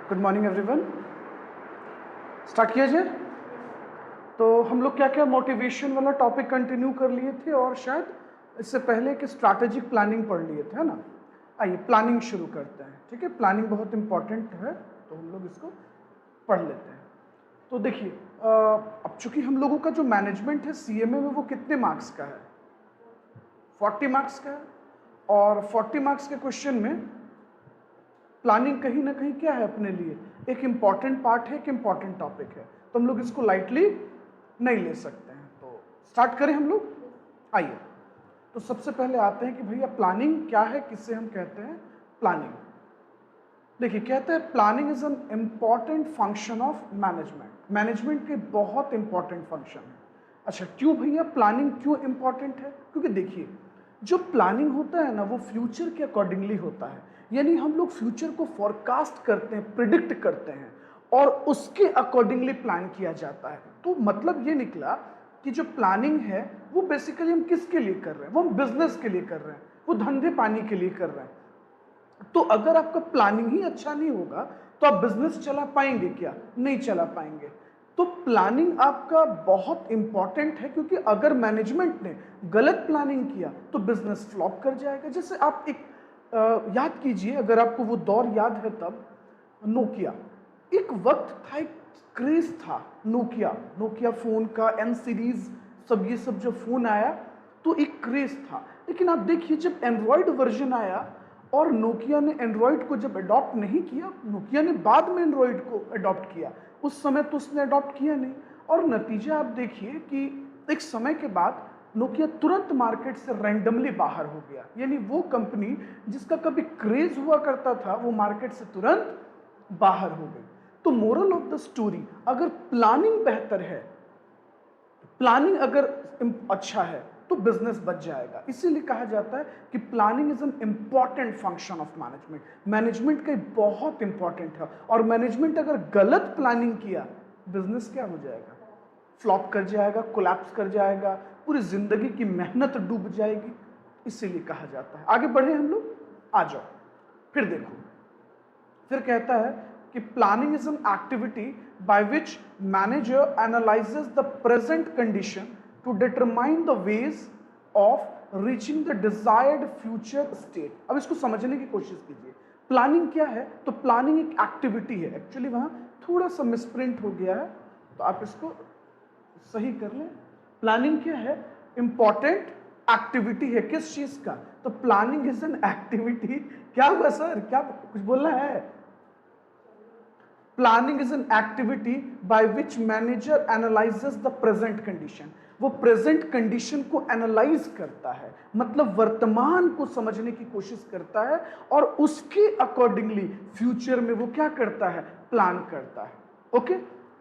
Good morning everyone. Start किया जाए। तो हम लोग क्या क्या मोटिवेशन वाला टॉपिक कंटिन्यू कर लिए थे और शायद इससे पहले कि स्ट्रैटेजिक प्लानिंग पढ़ लिए थे, है ना। आइए प्लानिंग शुरू करते हैं। ठीक है, प्लानिंग बहुत इंपॉर्टेंट है तो हम लोग इसको पढ़ लेते हैं। तो देखिए, अब चूंकि हम लोगों का जो मैनेजमेंट है सीएमए में वो कितने मार्क्स का है? 40 मार्क्स का है। और 40 मार्क्स के क्वेश्चन में प्लानिंग कहीं ना कहीं क्या है अपने लिए, एक इंपॉर्टेंट पार्ट है, एक इंपॉर्टेंट टॉपिक है, तो हम लोग इसको लाइटली नहीं ले सकते हैं। तो स्टार्ट करें हम लोग। आइए, तो सबसे पहले आते हैं कि भैया प्लानिंग क्या है, किससे हम कहते हैं प्लानिंग। देखिए, कहते हैं planning is an important function of management. Management के बहुत इंपॉर्टेंट फंक्शन है। अच्छा, क्यों भैया प्लानिंग क्यों इंपॉर्टेंट है? क्योंकि देखिए, जो प्लानिंग होता है ना वो फ्यूचर के अकॉर्डिंगली होता है। यानी हम लोग फ्यूचर को फॉरकास्ट करते हैं, प्रिडिक्ट करते हैं और उसके अकॉर्डिंगली प्लान किया जाता है। तो मतलब ये निकला कि जो प्लानिंग है वो बेसिकली हम किसके लिए कर रहे हैं? वो हम बिजनेस के लिए कर रहे हैं, वो धंधे पानी के लिए कर रहे हैं। तो अगर आपका प्लानिंग ही अच्छा नहीं होगा तो आप बिजनेस चला पाएंगे क्या? नहीं चला पाएंगे। तो प्लानिंग आपका बहुत इंपॉर्टेंट है, क्योंकि अगर मैनेजमेंट ने गलत प्लानिंग किया तो बिजनेस फ्लॉप कर जाएगा। जैसे आप एक याद कीजिए, अगर आपको वो दौर याद है, तब नोकिया एक वक्त था, एक क्रेज था नोकिया फोन का, एन सीरीज, सब ये सब जो फोन आया तो एक क्रेज था। लेकिन आप देखिए, जब एंड्रॉयड वर्जन आया और नोकिया ने एंड्रॉयड को जब अडॉप्ट नहीं किया, नोकिया ने बाद में एंड्रॉयड को अडॉप्ट किया, उस समय तो उसने अडॉप्ट किया नहीं। और नतीजा आप देखिए कि एक समय के बाद नोकिया तुरंत मार्केट से रैंडमली बाहर हो गया। यानी वो कंपनी जिसका कभी क्रेज हुआ करता था वो मार्केट से तुरंत बाहर हो गई। तो मोरल ऑफ द स्टोरी, अगर प्लानिंग बेहतर है, प्लानिंग अगर अच्छा है तो बिजनेस बच जाएगा। इसीलिए कहा जाता है कि planning is an important function of management. Management का बहुत इंपॉर्टेंट है, और मैनेजमेंट अगर गलत प्लानिंग किया, बिजनेस क्या हो जाएगा? फ्लॉप कर जाएगा, कोलैप्स कर जाएगा, पूरी जिंदगी की मेहनत डूब जाएगी। इसीलिए कहा जाता है। आगे बढ़े हम लोग, आ जाओ। फिर देखो, फिर कहता है कि planning is an activity by which manager analyses the present condition to determine the ways of reaching the desired future state. अब इसको समझने की कोशिश कीजिए। प्लानिंग क्या है? तो प्लानिंग एक एक्टिविटी है। एक्चुअली वहां थोड़ा सा मिसप्रिंट हो गया है, तो आप इसको सही कर लें। प्लानिंग क्या है? इंपॉर्टेंट एक्टिविटी है। किस चीज का? तो प्लानिंग इज एन एक्टिविटी। क्या हुआ सर, क्या कुछ बोलना है? Planning is an activity by which manager analyses the present condition. वो प्रेजेंट कंडीशन को एनालाइज करता है, मतलब वर्तमान को समझने की कोशिश करता है और उसके अकॉर्डिंगली फ्यूचर में वो क्या करता है? प्लान करता है। ओके,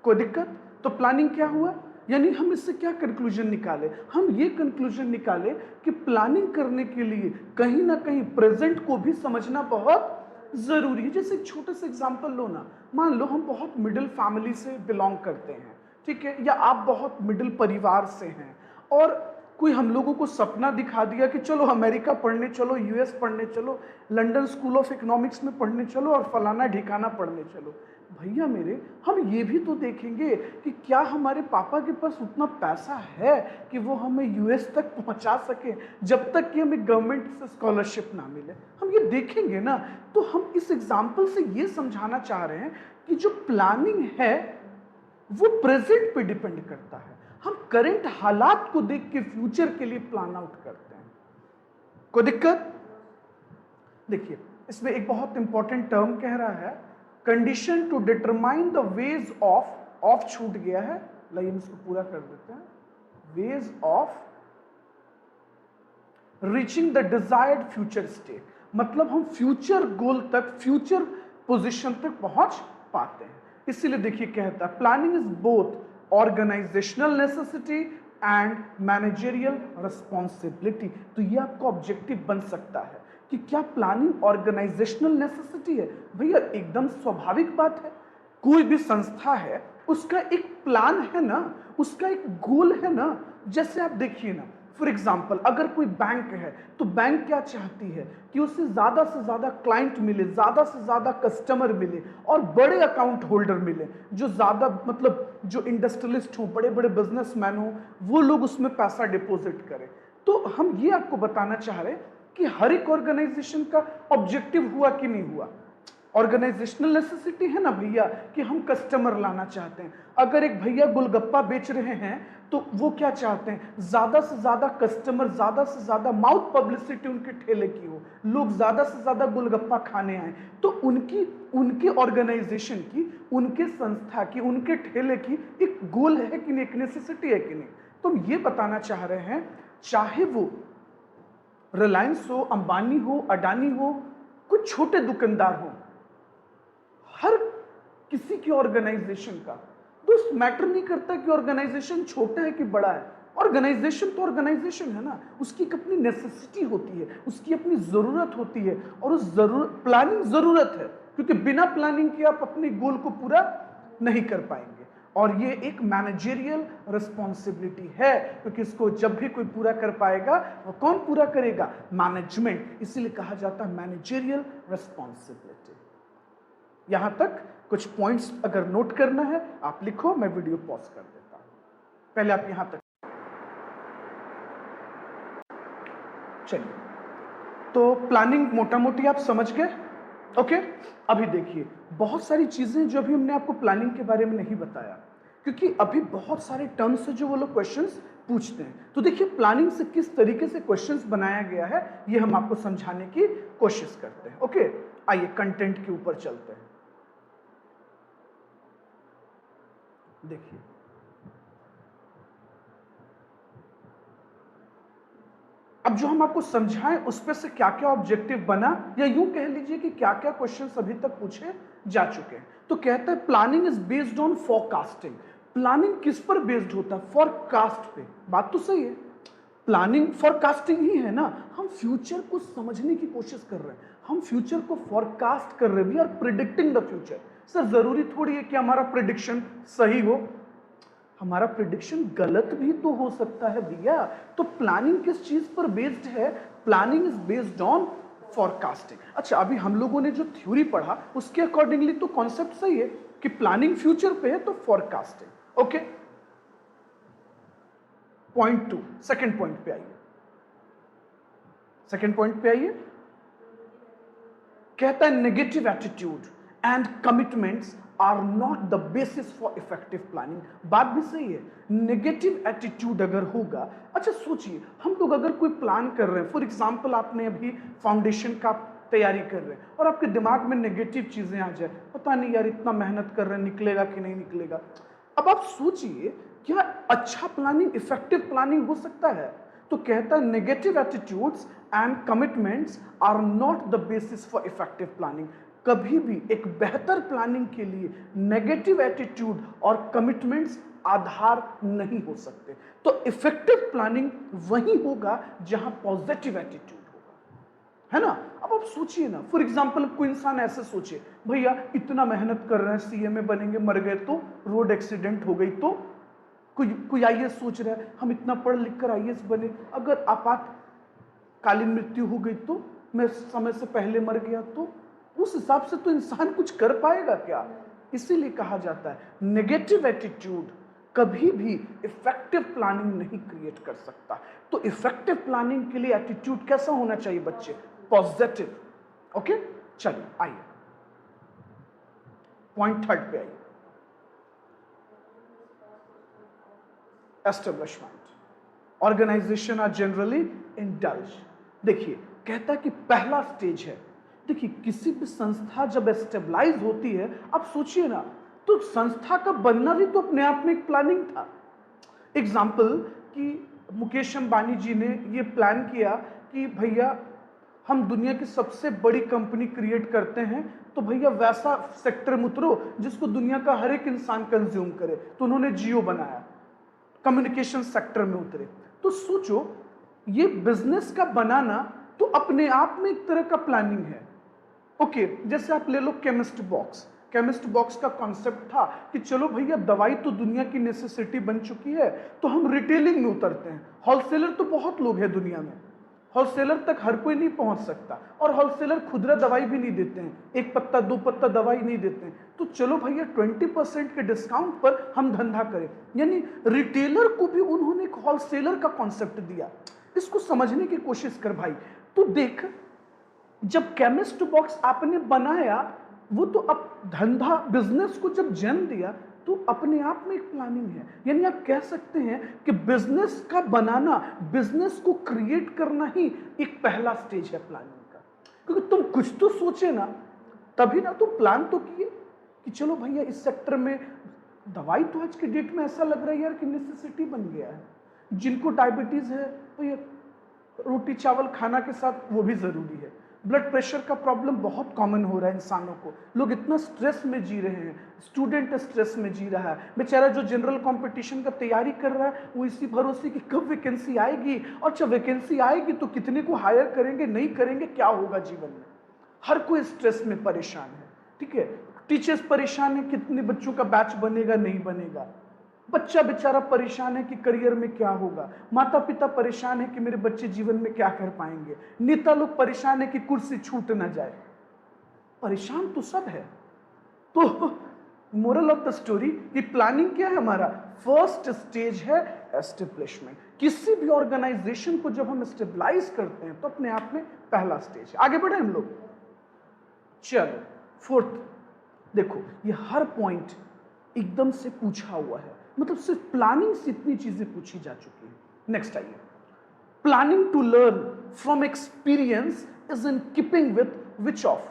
कोई दिक्कत? तो प्लानिंग क्या हुआ? यानी हम इससे क्या कंक्लूजन निकाले? हम ये कंक्लूजन निकाले कि प्लानिंग करने के लिए कहीं ना कहीं प्रेजेंट को भी समझना बहुत जरूरी है। जैसे एक छोटा सा एग्जांपल लो ना, मान लो हम बहुत मिडिल फैमिली से बिलोंग करते हैं, ठीक है, या आप बहुत मिडिल परिवार से हैं, और कोई हम लोगों को सपना दिखा दिया कि चलो अमेरिका पढ़ने चलो, यूएस पढ़ने चलो, लंदन स्कूल ऑफ इकोनॉमिक्स में पढ़ने चलो और फलाना ठिकाना पढ़ने चलो। भैया मेरे, हम ये भी तो देखेंगे कि क्या हमारे पापा के पास उतना पैसा है कि वो हमें यूएस तक पहुंचा सके, जब तक कि हमें गवर्नमेंट से स्कॉलरशिप ना मिले। हम ये देखेंगे ना। तो हम इस एग्जाम्पल से ये समझाना चाह रहे हैं कि जो प्लानिंग है वो प्रेजेंट पे डिपेंड करता है। हम करंट हालात को देख के फ्यूचर के लिए प्लान आउट करते हैं। कोई दिक्कत? देखिए, इसमें एक बहुत इंपॉर्टेंट टर्म कह रहा है, condition to determine the ways of छूट गया है, लाइए हम इसको पूरा कर देते हैं, veg of reaching the desired future state. मतलब हम फ्यूचर गोल तक, फ्यूचर पोजीशन तक पहुंच पाते हैं। इसीलिए देखिए कहता है planning is both organisational necessity and managerial responsibility. तो ये आपका ऑब्जेक्टिव बन सकता है कि क्या प्लानिंग ऑर्गेनाइजेशनल नेसेसिटी है? भैया एकदम स्वाभाविक बात है। कोई भी संस्था है, उसका एक प्लान है ना, उसका एक गोल है ना। जैसे आप देखिए ना, फॉर एग्जाम्पल अगर कोई बैंक है तो बैंक क्या चाहती है कि उसे ज्यादा से ज्यादा क्लाइंट मिले, ज्यादा से ज्यादा कस्टमर मिले और बड़े अकाउंट होल्डर मिले, जो ज्यादा मतलब जो इंडस्ट्रियलिस्ट हो, बड़े बड़े बिजनेसमैन हो, वो लोग उसमें पैसा डिपॉजिट करें। तो हम ये आपको बताना चाह रहे हैं कि हर एक ऑर्गेनाइजेशन का ऑब्जेक्टिव हुआ कि नहीं हुआ। ऑर्गेनाइजेशनल नेसेसिटी है ना भैया कि हम कस्टमर लाना चाहते हैं। अगर एक भैया गोलगप्पा बेच रहे हैं तो वो क्या चाहते हैं, ज्यादा से ज्यादा कस्टमर, ज्यादा से ज्यादा माउथ पब्लिसिटी उनके ठेले की हो, लोग ज्यादा से ज्यादा गोलगप्पा खाने आए। तो उनके ऑर्गेनाइजेशन की, उनके संस्था की, उनके ठेले की एक गोल है कि नहीं, एक नेसेसिटी है कि नहीं। तो हम ये बताना चाह रहे हैं, चाहे वो रिलायंस हो, अंबानी हो, अडानी हो, कुछ छोटे दुकानदार हो, हर किसी की ऑर्गेनाइजेशन का दोस्त मैटर नहीं करता कि ऑर्गेनाइजेशन छोटा है कि बड़ा है। ऑर्गेनाइजेशन तो ऑर्गेनाइजेशन है ना, उसकी एक अपनी नेसेसिटी होती है, उसकी अपनी जरूरत होती है, और उस प्लानिंग जरूरत है, क्योंकि बिना प्लानिंग के आप अपने गोल को पूरा नहीं कर पाएंगे। और ये एक मैनेजरियल रिस्पॉन्सिबिलिटी है, क्योंकि इसको जब भी कोई पूरा कर पाएगा, वो कौन पूरा करेगा, मैनेजमेंट। इसीलिए कहा जाता है मैनेजरियल रिस्पॉन्सिबिलिटी। यहां तक कुछ पॉइंट्स अगर नोट करना है आप लिखो, मैं वीडियो पॉज कर देता हूं। पहले आप यहां तक चलिए, तो प्लानिंग मोटा मोटी आप समझ गए। ओके, अभी देखिए बहुत सारी चीजें जो अभी हमने आपको प्लानिंग के बारे में नहीं बताया, क्योंकि अभी बहुत सारे टर्म्स है जो वो लोग क्वेश्चंस पूछते हैं। तो देखिए प्लानिंग से किस तरीके से क्वेश्चंस बनाया गया है ये हम आपको समझाने की कोशिश करते हैं। ओके, आइए कंटेंट के ऊपर चलते हैं। देखिए अब जो हम आपको समझाएं उस पे से क्या क्या ऑब्जेक्टिव बना, या यूं कह लीजिए कि क्या क्या क्वेश्चंस अभी तक पूछे जा चुके हैं। तो कहता है planning is based on forecasting. Planning किस पर बेस्ड होता है, फोरकास्ट पे। बात तो सही है, प्लानिंग फोरकास्टिंग ही है ना। हम फ्यूचर को समझने की कोशिश कर रहे हैं, हम फ्यूचर को फोरकास्ट कर रहे हैं, we are predicting the future. Sir जरूरी थोड़ी है कि हमारा प्रिडिक्शन सही हो, हमारा प्रिडिक्शन गलत भी तो हो सकता है भैया। तो प्लानिंग किस चीज पर बेस्ड है, planning is based on forecasting. अच्छा, अभी हम लोगों ने जो थ्योरी पढ़ा उसके अकॉर्डिंगली तो कॉन्सेप्ट सही है कि प्लानिंग फ्यूचर पे है तो forecasting. Okay, point 2, second point पे आइए। सेकेंड पॉइंट पे आइए, कहता है negative attitude and commitments are not the basis for effective planning. बात भी सही है, नेगेटिव एटीट्यूड अगर होगा। अच्छा सोचिए, हम लोग अगर कोई प्लान कर रहे हैं, फॉर एग्जांपल आपने अभी फाउंडेशन का तैयारी कर रहे हैं और आपके दिमाग में नेगेटिव चीजें आ जाए, पता नहीं यार इतना मेहनत कर रहे हैं, निकलेगा कि नहीं निकलेगा। अब आप सोचिए क्या अच्छा प्लानिंग इफेक्टिव प्लानिंग हो सकता है? तो कहता है negative attitudes and commitments are not the basis for effective planning. कभी भी एक बेहतर प्लानिंग के लिए नेगेटिव एटीट्यूड और कमिटमेंट्स आधार नहीं हो सकते। तो इफेक्टिव प्लानिंग वही होगा जहां पॉजिटिव एटीट्यूड होगा, है ना। अब आप सोचिए ना, फॉर एग्जांपल कोई इंसान ऐसे सोचे, भैया इतना मेहनत कर रहे हैं, सीए में बनेंगे, मर गए तो, रोड एक्सीडेंट हो गई तो, कोई आईएएस सोच रहा है हम इतना पढ़ लिख कर आईएएस बने, अगर आपातकालीन मृत्यु हो गई तो, मैं समय से पहले मर गया तो, उस हिसाब से तो इंसान कुछ कर पाएगा क्या? इसीलिए कहा जाता है नेगेटिव एटीट्यूड कभी भी इफेक्टिव प्लानिंग नहीं क्रिएट कर सकता। तो इफेक्टिव प्लानिंग के लिए एटीट्यूड कैसा होना चाहिए बच्चे? पॉजिटिव। ओके, चलिए आइए पॉइंट थर्ड पे आइए, establishment. Organisation are generally indulge. देखिए कहता है कि पहला स्टेज है, देखिए किसी भी संस्था जब स्टेबलाइज होती है, आप सोचिए ना, तो संस्था का बनना भी तो अपने आप में एक प्लानिंग था। एग्जाम्पल कि मुकेश अंबानी जी ने ये प्लान किया कि भैया हम दुनिया की सबसे बड़ी कंपनी क्रिएट करते हैं, तो भैया वैसा सेक्टर में उतरो जिसको दुनिया का हर एक इंसान कंज्यूम करे। तो उन्होंने जियो बनाया, कम्युनिकेशन सेक्टर में उतरे। तो सोचो ये बिजनेस का बनाना तो अपने आप में एक तरह का प्लानिंग है। ओके, जैसे आप ले लो केमिस्ट बॉक्स। केमिस्ट बॉक्स का कॉन्सेप्ट था कि चलो भैया दवाई तो दुनिया की नेसेसिटी बन चुकी है, तो हम रिटेलिंग में उतरते हैं। होलसेलर तो बहुत लोग हैं दुनिया में, होलसेलर तक हर कोई नहीं पहुंच सकता, और होलसेलर खुदरा दवाई भी नहीं देते हैं, एक पत्ता दो पत्ता दवाई नहीं देते हैं। तो चलो भैया 20% के डिस्काउंट पर हम धंधा करें, यानी रिटेलर को भी उन्होंने एक होलसेलर का कॉन्सेप्ट दिया। इसको समझने की कोशिश कर भाई। तो देख, जब केमिस्ट बॉक्स आपने बनाया, वो तो अब धंधा बिजनेस को जब जन्म दिया, तो अपने आप में एक प्लानिंग है। यानी आप कह सकते हैं कि बिजनेस का बनाना, बिजनेस को क्रिएट करना ही एक पहला स्टेज है प्लानिंग का। क्योंकि तुम कुछ तो सोचे ना, तभी ना तुम प्लान तो किए कि चलो भैया इस सेक्टर में दवाई तो आज के डेट में ऐसा लग रहा है यार कि नेसेसिटी बन गया है। जिनको डायबिटीज है तो ये रोटी चावल खाना के साथ वो भी जरूरी है। ब्लड प्रेशर का प्रॉब्लम बहुत कॉमन हो रहा है इंसानों को, लोग इतना स्ट्रेस में जी रहे हैं, स्टूडेंट स्ट्रेस में जी रहा है बेचारा, जो जनरल कंपटीशन का तैयारी कर रहा है वो इसी भरोसे कि कब वैकेंसी आएगी, और जब वैकेंसी आएगी तो कितने को हायर करेंगे, नहीं करेंगे, क्या होगा जीवन में। हर कोई स्ट्रेस में परेशान है, ठीक है। टीचर्स परेशान है, कितने बच्चों का बैच बनेगा, नहीं बनेगा। बच्चा बेचारा परेशान है कि करियर में क्या होगा, माता पिता परेशान है कि मेरे बच्चे जीवन में क्या कर पाएंगे, नेता लोग परेशान है कि कुर्सी छूट ना जाए। परेशान तो सब है। तो मोरल ऑफ द स्टोरी, ये प्लानिंग क्या है हमारा? फर्स्ट स्टेज है एस्टेब्लिशमेंट। किसी भी ऑर्गेनाइजेशन को जब हम स्टेबलाइज करते हैं तो अपने आप में पहला स्टेज है। आगे बढ़े हम लोग। चलो फोर्थ, देखो ये हर पॉइंट एकदम से पूछा हुआ है, मतलब सिर्फ प्लानिंग से इतनी चीजें पूछी जा चुकी है। नेक्स्ट आइए, planning to learn from experience is in keeping with which of,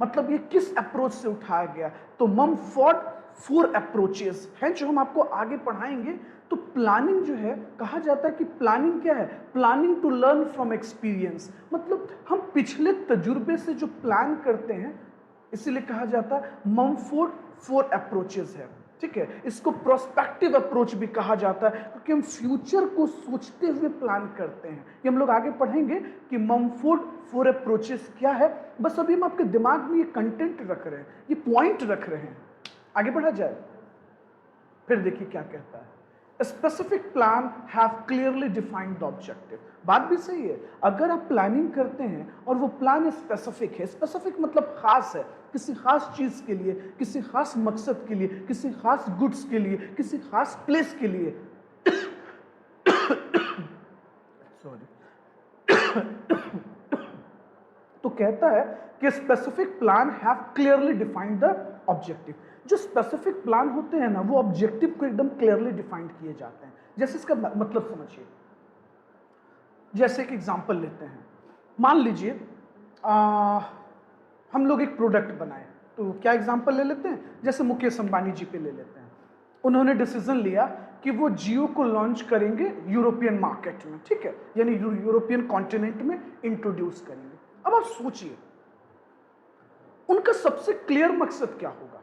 मतलब ये किस अप्रोच से उठाया गया? तो ममफोर्ड 4 अप्रोचेस हैं जो हम आपको आगे पढ़ाएंगे। तो प्लानिंग जो है, कहा जाता है कि प्लानिंग क्या है? Planning to learn from experience, मतलब हम पिछले तजुर्बे से जो प्लान करते हैं, इसीलिए कहा जाता है ममफोर्ड 4 अप्रोचेस है, ठीक है। इसको प्रोस्पेक्टिव अप्रोच भी कहा जाता है क्योंकि हम फ्यूचर को सोचते हुए प्लान करते हैं। ये हम लोग आगे पढ़ेंगे कि ममफोर्ड 4 अप्रोचेस क्या है। बस अभी हम आपके दिमाग में ये कंटेंट रख रहे हैं, ये पॉइंट रख रहे हैं। आगे बढ़ा जाए, फिर देखिए क्या कहता है। Specific plan have clearly defined the objective. बात भी सही है, अगर आप प्लानिंग करते हैं और वो प्लान स्पेसिफिक है, स्पेसिफिक मतलब खास है, किसी खास चीज के लिए, किसी खास मकसद के लिए, किसी खास गुड्स के लिए, किसी खास प्लेस के लिए। सॉरी। तो कहता है कि specific plan have clearly defined the objective. जो स्पेसिफिक प्लान होते हैं ना, वो ऑब्जेक्टिव को एकदम क्लियरली डिफाइंड किए जाते हैं। जैसे इसका मतलब समझिए, जैसे एक एग्जांपल लेते हैं। मान लीजिए हम लोग एक प्रोडक्ट बनाए, तो क्या एग्जांपल ले लेते हैं? जैसे मुकेश अंबानी जी पे ले लेते हैं। उन्होंने डिसीजन लिया कि वो जियो को लॉन्च करेंगे यूरोपियन मार्केट में, ठीक है, यानी यूरोपियन कॉन्टिनेंट में इंट्रोड्यूस करेंगे। अब आप सोचिए उनका सबसे क्लियर मकसद क्या होगा?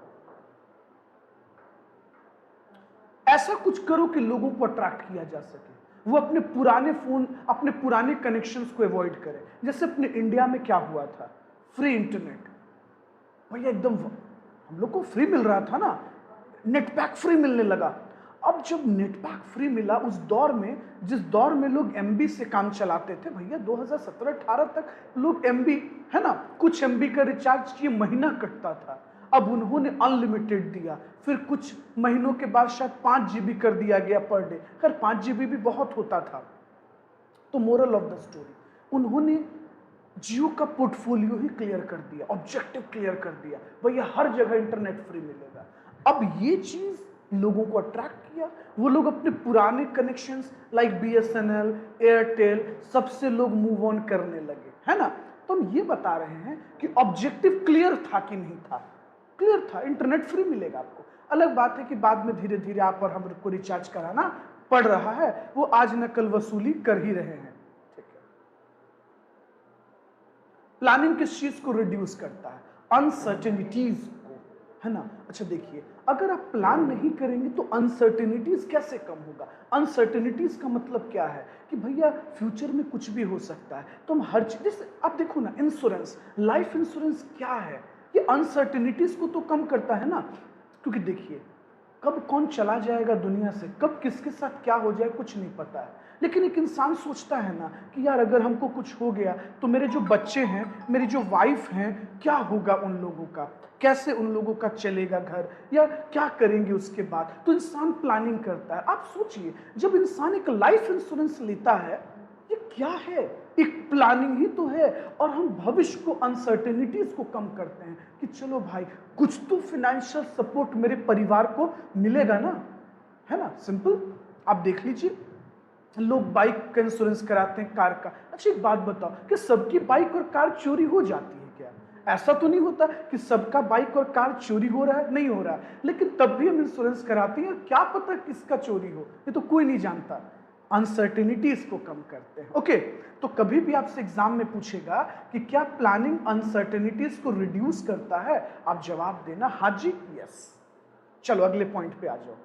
ऐसा कुछ करो कि लोगों को अट्रैक्ट किया जा सके, वो अपने पुराने फोन, अपने पुराने कनेक्शंस को अवॉइड करें। जैसे अपने इंडिया में क्या हुआ था, फ्री इंटरनेट, भैया एकदम हम लोग को फ्री मिल रहा था ना, नेट पैक फ्री मिलने लगा। अब जब नेट पैक फ्री मिला, उस दौर में, जिस दौर में लोग एमबी से काम चलाते थे, भैया 2017-18 तक लोग एमबी, है ना, कुछ एमबी का रिचार्ज किए महीना कटता था। अब उन्होंने अनलिमिटेड दिया, फिर कुछ महीनों के बाद शायद 5 GB कर दिया गया पर डे। खैर 5 GB भी बहुत होता था। तो मोरल ऑफ द स्टोरी, उन्होंने जियो का पोर्टफोलियो ही क्लियर कर दिया, ऑब्जेक्टिव क्लियर कर दिया, भैया हर जगह इंटरनेट फ्री मिलेगा। अब ये चीज लोगों को अट्रैक्ट किया, वो लोग अपने पुराने कनेक्शंस लाइक बीएसएनएल, एयरटेल, सबसे लोग मूव ऑन करने लगे, है ना। तो हम ये बता रहे हैं कि ऑब्जेक्टिव क्लियर था कि नहीं था? क्लियर था, इंटरनेट फ्री मिलेगा आपको। अलग बात है कि बाद में धीरे धीरे आप और हमको रिचार्ज कराना पड़ रहा है, वो आज न कल वसूली कर ही रहे हैं, ठीक है। प्लानिंग किस चीज को रिड्यूस करता है? अनसर्टेनिटीज को, है ना। अच्छा देखिए, अगर आप प्लान नहीं करेंगे तो अनसर्टेनिटीज कैसे कम होगा? अनसर्टेनिटीज का मतलब क्या है कि भैया फ्यूचर में कुछ भी हो सकता है। तो हम हर चीज, आप देखो ना, इंश्योरेंस, लाइफ इंश्योरेंस क्या है? ये अनसर्टेनिटीज को तो कम करता है ना, क्योंकि देखिए कब कौन चला जाएगा दुनिया से, कब किसके साथ क्या हो जाए कुछ नहीं पता है। लेकिन एक इंसान सोचता है ना कि यार अगर हमको कुछ हो गया तो मेरे जो बच्चे हैं, मेरी जो वाइफ हैं, क्या होगा उन लोगों का, कैसे उन लोगों का चलेगा घर, या क्या करेंगे उसके बाद। तो इंसान प्लानिंग करता है। आप सोचिए जब इंसान एक लाइफ इंश्योरेंस लेता है, ये क्या है, एक प्लानिंग ही तो है। और हम भविष्य को, अनसर्टेनिटीज को कम करते हैं कि चलो भाई कुछ तो फाइनेंशियल सपोर्ट मेरे परिवार को मिलेगा ना, है ना। सिंपल आप देख लीजिए, लोग बाइक का इंश्योरेंस कराते हैं, कार का। अच्छा एक बात बताओ कि सबकी बाइक और कार चोरी हो जाती है क्या? ऐसा तो नहीं होता कि सबका बाइक और कार चोरी हो रहा है, नहीं हो रहा है, लेकिन तब भी हम इंश्योरेंस कराते हैं। क्या पता किसका चोरी हो, ये तो कोई नहीं जानता। अनसर्टेनिटीज को कम करते हैं। ओके, तो कभी भी आपसे एग्जाम में पूछेगा कि क्या प्लानिंग अनसर्टेनिटीज को रिड्यूस करता है, आप जवाब देना हाँ जी, यस। चलो अगले पॉइंट पे आ जाओ।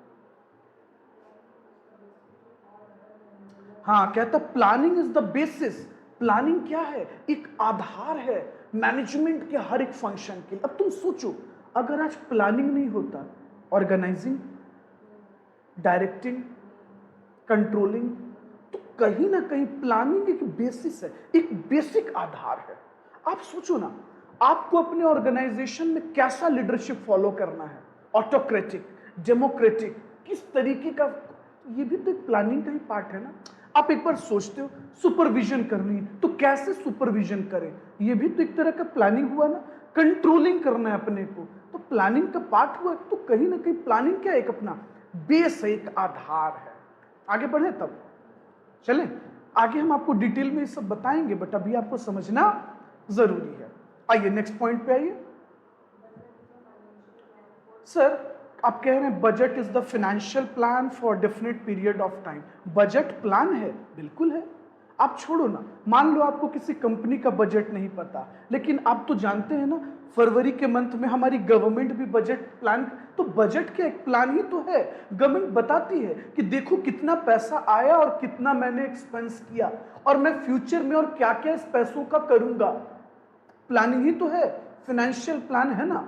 हाँ, कहता planning is the basis. Planning क्या है? एक आधार है मैनेजमेंट के हर एक फंक्शन के लिए। अब तुम सोचो, अगर आज प्लानिंग नहीं होता, ऑर्गेनाइजिंग, डायरेक्टिंग, कंट्रोलिंग, तो कहीं ना कहीं प्लानिंग एक बेसिस है, एक बेसिक आधार है। आप सोचो ना, आपको अपने ऑर्गेनाइजेशन में कैसा लीडरशिप फॉलो करना है, ऑटोक्रेटिक, डेमोक्रेटिक, किस तरीके का, ये भी तो एक प्लानिंग का ही पार्ट है ना। आप एक बार सोचते हो सुपरविजन करनी है तो कैसे सुपरविजन करें, ये भी तो एक तरह का प्लानिंग हुआ ना। कंट्रोलिंग करना है अपने को तो प्लानिंग का पार्ट हुआ। तो कहीं ना कहीं प्लानिंग क्या है, एक अपना बेस है, एक आधार है। आगे बढ़े तब चलें आगे, हम आपको डिटेल में ये सब बताएंगे, बट अभी आपको समझना जरूरी है। आइए नेक्स्ट पॉइंट पे आइए। सर आप कह रहे हैं budget is the financial plan for definite period of time. Budget plan है, बिल्कुल है। आप छोड़ो ना, मान लो आपको किसी कंपनी का बजट नहीं पता, लेकिन आप तो जानते हैं ना फरवरी के मंथ में हमारी गवर्नमेंट भी बजट प्लान, तो बजट के एक प्लान ही तो है। गवर्नमेंट बताती है कि देखो कितना पैसा आया और कितना मैंने एक्सपेंस किया, और मैं फ्यूचर में और क्या क्या इस पैसों का करूंगा। प्लानिंग ही तो है, फाइनेंशियल प्लान है ना।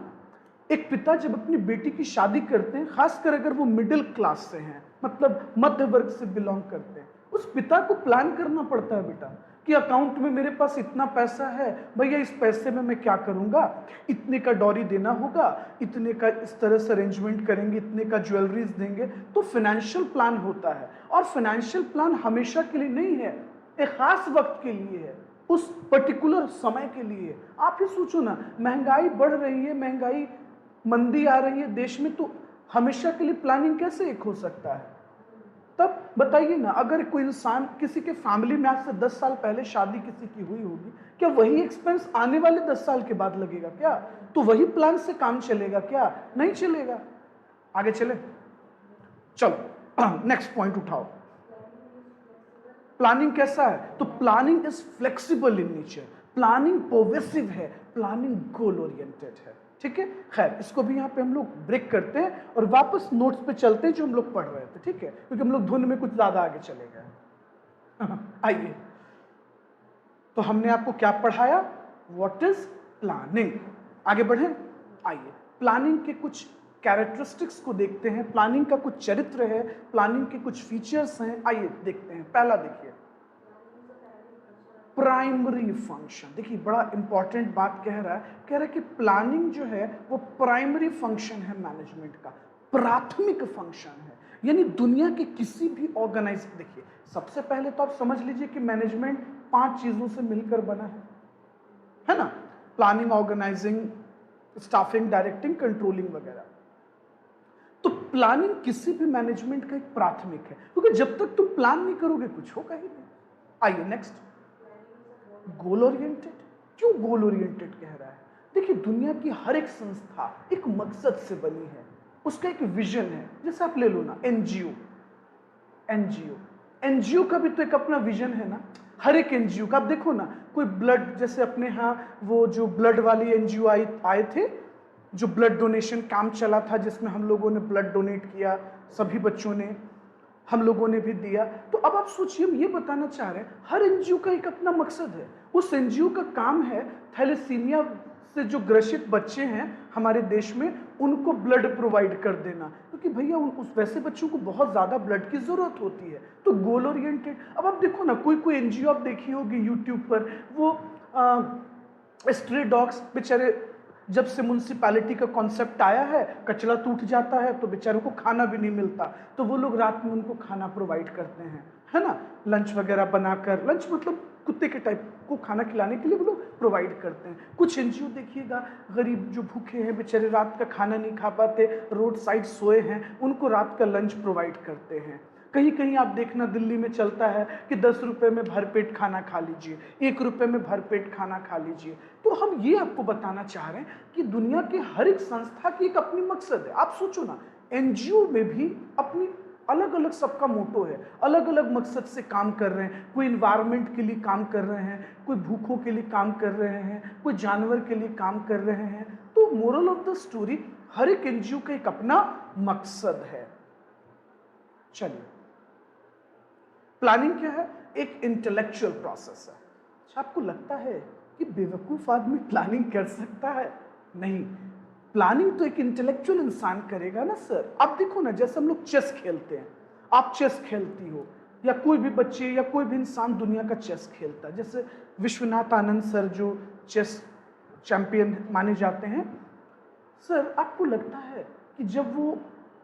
एक पिता जब अपनी बेटी की शादी करते हैं, खासकर अगर वो मिडिल क्लास से हैं, मतलब मध्य वर्ग से बिलोंग करते हैं, उस पिता को प्लान करना पड़ता है बेटा कि अकाउंट में मेरे पास इतना पैसा है, भैया इस पैसे में मैं क्या करूंगा, इतने का डॉरी देना होगा, इतने का इस तरह से अरेंजमेंट करेंगे, इतने का ज्वेलरीज देंगे। तो फाइनेंशियल प्लान होता है, और फाइनेंशियल प्लान हमेशा के लिए नहीं है, एक खास वक्त के लिए है, उस पर्टिकुलर समय के लिए। आप ही सोचो ना, महंगाई बढ़ रही है, महंगाई मंदी आ रही है देश में, तो हमेशा के लिए प्लानिंग कैसे एक हो सकता है? तब बताइए ना, अगर कोई इंसान किसी के फैमिली में आज से 10 साल पहले शादी किसी की हुई होगी, क्या वही एक्सपेंस आने वाले 10 साल के बाद लगेगा क्या? तो वही प्लान से काम चलेगा क्या? नहीं चलेगा। आगे चले, चलो नेक्स्ट पॉइंट उठाओ। प्लानिंग कैसा है? तो planning is flexible in nature, planning pervasive है, प्लानिंग गोल ओरिएंटेड है। ठीक है, खैर इसको भी यहाँ पे हम लोग ब्रेक करते हैं और वापस नोट्स पे चलते हैं जो हम लोग पढ़ रहे थे। ठीक है, क्योंकि हम लोग धुन में कुछ ज्यादा आगे चले गए। आइए, तो हमने आपको क्या पढ़ाया, व्हाट इज प्लानिंग। आगे बढ़े, आइए प्लानिंग के कुछ कैरेक्टरिस्टिक्स को देखते हैं, प्लानिंग का कुछ चरित्र है, प्लानिंग के कुछ फीचर्स हैं। आइए देखते हैं। पहला देखिए, प्राइमरी फंक्शन। देखिए बड़ा इंपॉर्टेंट बात कह रहा है कि प्लानिंग जो है वो प्राइमरी फंक्शन है मैनेजमेंट का, प्राथमिक फंक्शन है। यानी दुनिया के किसी भी ऑर्गेनाइजेशन, देखिए सबसे पहले तो आप समझ लीजिए कि मैनेजमेंट 5 चीजों से मिलकर बना है ना। Planning, organising, staffing, directing, controlling वगैरह। तो प्लानिंग किसी भी मैनेजमेंट का एक प्राथमिक है, क्योंकि जब तक तुम प्लान नहीं करोगे कुछ होगा ही नहीं। आइए नेक्स्ट, गोल ओरिएंटेड। क्यों गोल ओरिएंटेड कह रहा है? देखिए दुनिया की हर एक संस्था एक मकसद से बनी है, उसका एक विजन है। जैसे आप ले लो ना एनजीओ, एनजीओ का भी तो एक अपना विजन है ना। हर एक एनजीओ का आप देखो ना, कोई ब्लड, जैसे अपने यहाँ वो जो ब्लड वाली एनजीओ आए थे, जो ब्लड डोनेशन कैंप चला था, जिसमें हम लोगों ने ब्लड डोनेट किया, सभी बच्चों ने, हम लोगों ने भी दिया। तो अब आप सोचिए, हम ये बताना चाह रहे हैं हर एनजीओ का एक अपना मकसद है। उस एनजीओ का काम है थैलेसीमिया से जो ग्रसित बच्चे हैं हमारे देश में, उनको ब्लड प्रोवाइड कर देना, क्योंकि भैया उस वैसे बच्चों को बहुत ज़्यादा ब्लड की ज़रूरत होती है। तो गोल ओरिएंटेड, अब आप देखो ना, कोई एनजीओ आप देखी होगी यूट्यूब पर, वो स्ट्रे डॉग्स बेचारे, जब से म्यूनसिपैलिटी का कॉन्सेप्ट आया है, कचरा टूट जाता है तो बेचारों को खाना भी नहीं मिलता, तो वो लोग रात में उनको खाना प्रोवाइड करते हैं, है ना, लंच वगैरह बनाकर, लंच मतलब कुत्ते के टाइप को खाना खिलाने के लिए वो लोग प्रोवाइड करते हैं। कुछ एनजीओ देखिएगा, गरीब जो भूखे हैं बेचारे, रात का खाना नहीं खा पाते, रोड साइड सोए हैं, उनको रात का लंच प्रोवाइड करते हैं। कहीं कहीं आप देखना दिल्ली में चलता है कि 10 रुपए में भरपेट खाना खा लीजिए, 1 रुपए में भरपेट खाना खा लीजिए। तो हम ये आपको बताना चाह रहे हैं कि दुनिया के हर एक संस्था की एक अपनी मकसद है। आप सोचो ना, एनजीओ में भी अपनी अलग अलग सबका मोटो है, अलग अलग मकसद से काम कर रहे हैं। कोई इन्वायरमेंट के लिए काम कर रहे हैं, कोई भूखों के लिए काम कर रहे हैं, कोई जानवर के लिए काम कर रहे हैं। तो मोरल ऑफ द स्टोरी, हर एक एनजीओ का एक अपना मकसद है। चलिए, प्लानिंग क्या है? एक इंटेलेक्चुअल प्रोसेस है। अच्छा, आपको लगता है कि बेवकूफ आदमी प्लानिंग कर सकता है? नहीं, प्लानिंग तो एक इंटेलेक्चुअल इंसान करेगा ना सर। आप देखो ना, जैसे हम लोग चेस खेलते हैं, आप चेस खेलती हो, या कोई भी बच्चे या कोई भी इंसान दुनिया का चेस खेलता है। जैसे विश्वनाथ आनंद सर जो चेस चैंपियन माने जाते हैं, सर आपको लगता है कि जब वो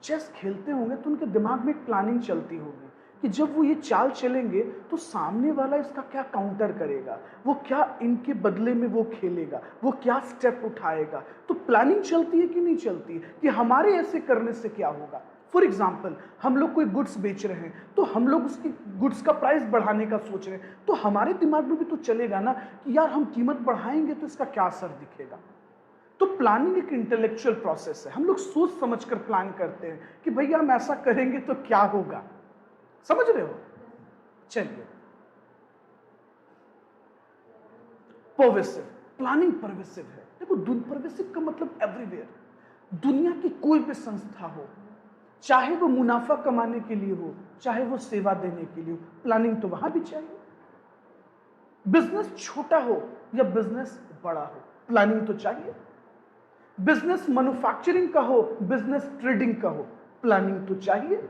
चेस खेलते होंगे तो उनके दिमाग में एक प्लानिंग चलती होगी कि जब वो ये चाल चलेंगे तो सामने वाला इसका क्या काउंटर करेगा, वो क्या इनके बदले में वो खेलेगा, वो क्या स्टेप उठाएगा। तो प्लानिंग चलती है कि नहीं चलती है कि हमारे ऐसे करने से क्या होगा। फॉर एग्जाम्पल, हम लोग कोई गुड्स बेच रहे हैं तो हम लोग उसकी गुड्स का प्राइस बढ़ाने का सोच रहे हैं, तो हमारे दिमाग में भी तो चलेगा ना कि यार हम कीमत बढ़ाएंगे तो इसका क्या असर दिखेगा। तो प्लानिंग एक इंटेलेक्चुअल प्रोसेस है। हम लोग सोच समझकर प्लान करते हैं कि भैया हम ऐसा करेंगे तो क्या होगा। समझ रहे हो? चलिए, परवेसिव, प्लानिंग परवेसिव है। देखो, परवेसिव का मतलब एवरीवेयर। दुनिया की कोई भी संस्था हो, चाहे वो मुनाफा कमाने के लिए हो, चाहे वो सेवा देने के लिए हो, प्लानिंग तो वहां भी चाहिए। बिजनेस छोटा हो या बिजनेस बड़ा हो, प्लानिंग तो चाहिए। बिजनेस मैन्युफैक्चरिंग का हो, बिजनेस ट्रेडिंग का हो, प्लानिंग तो चाहिए।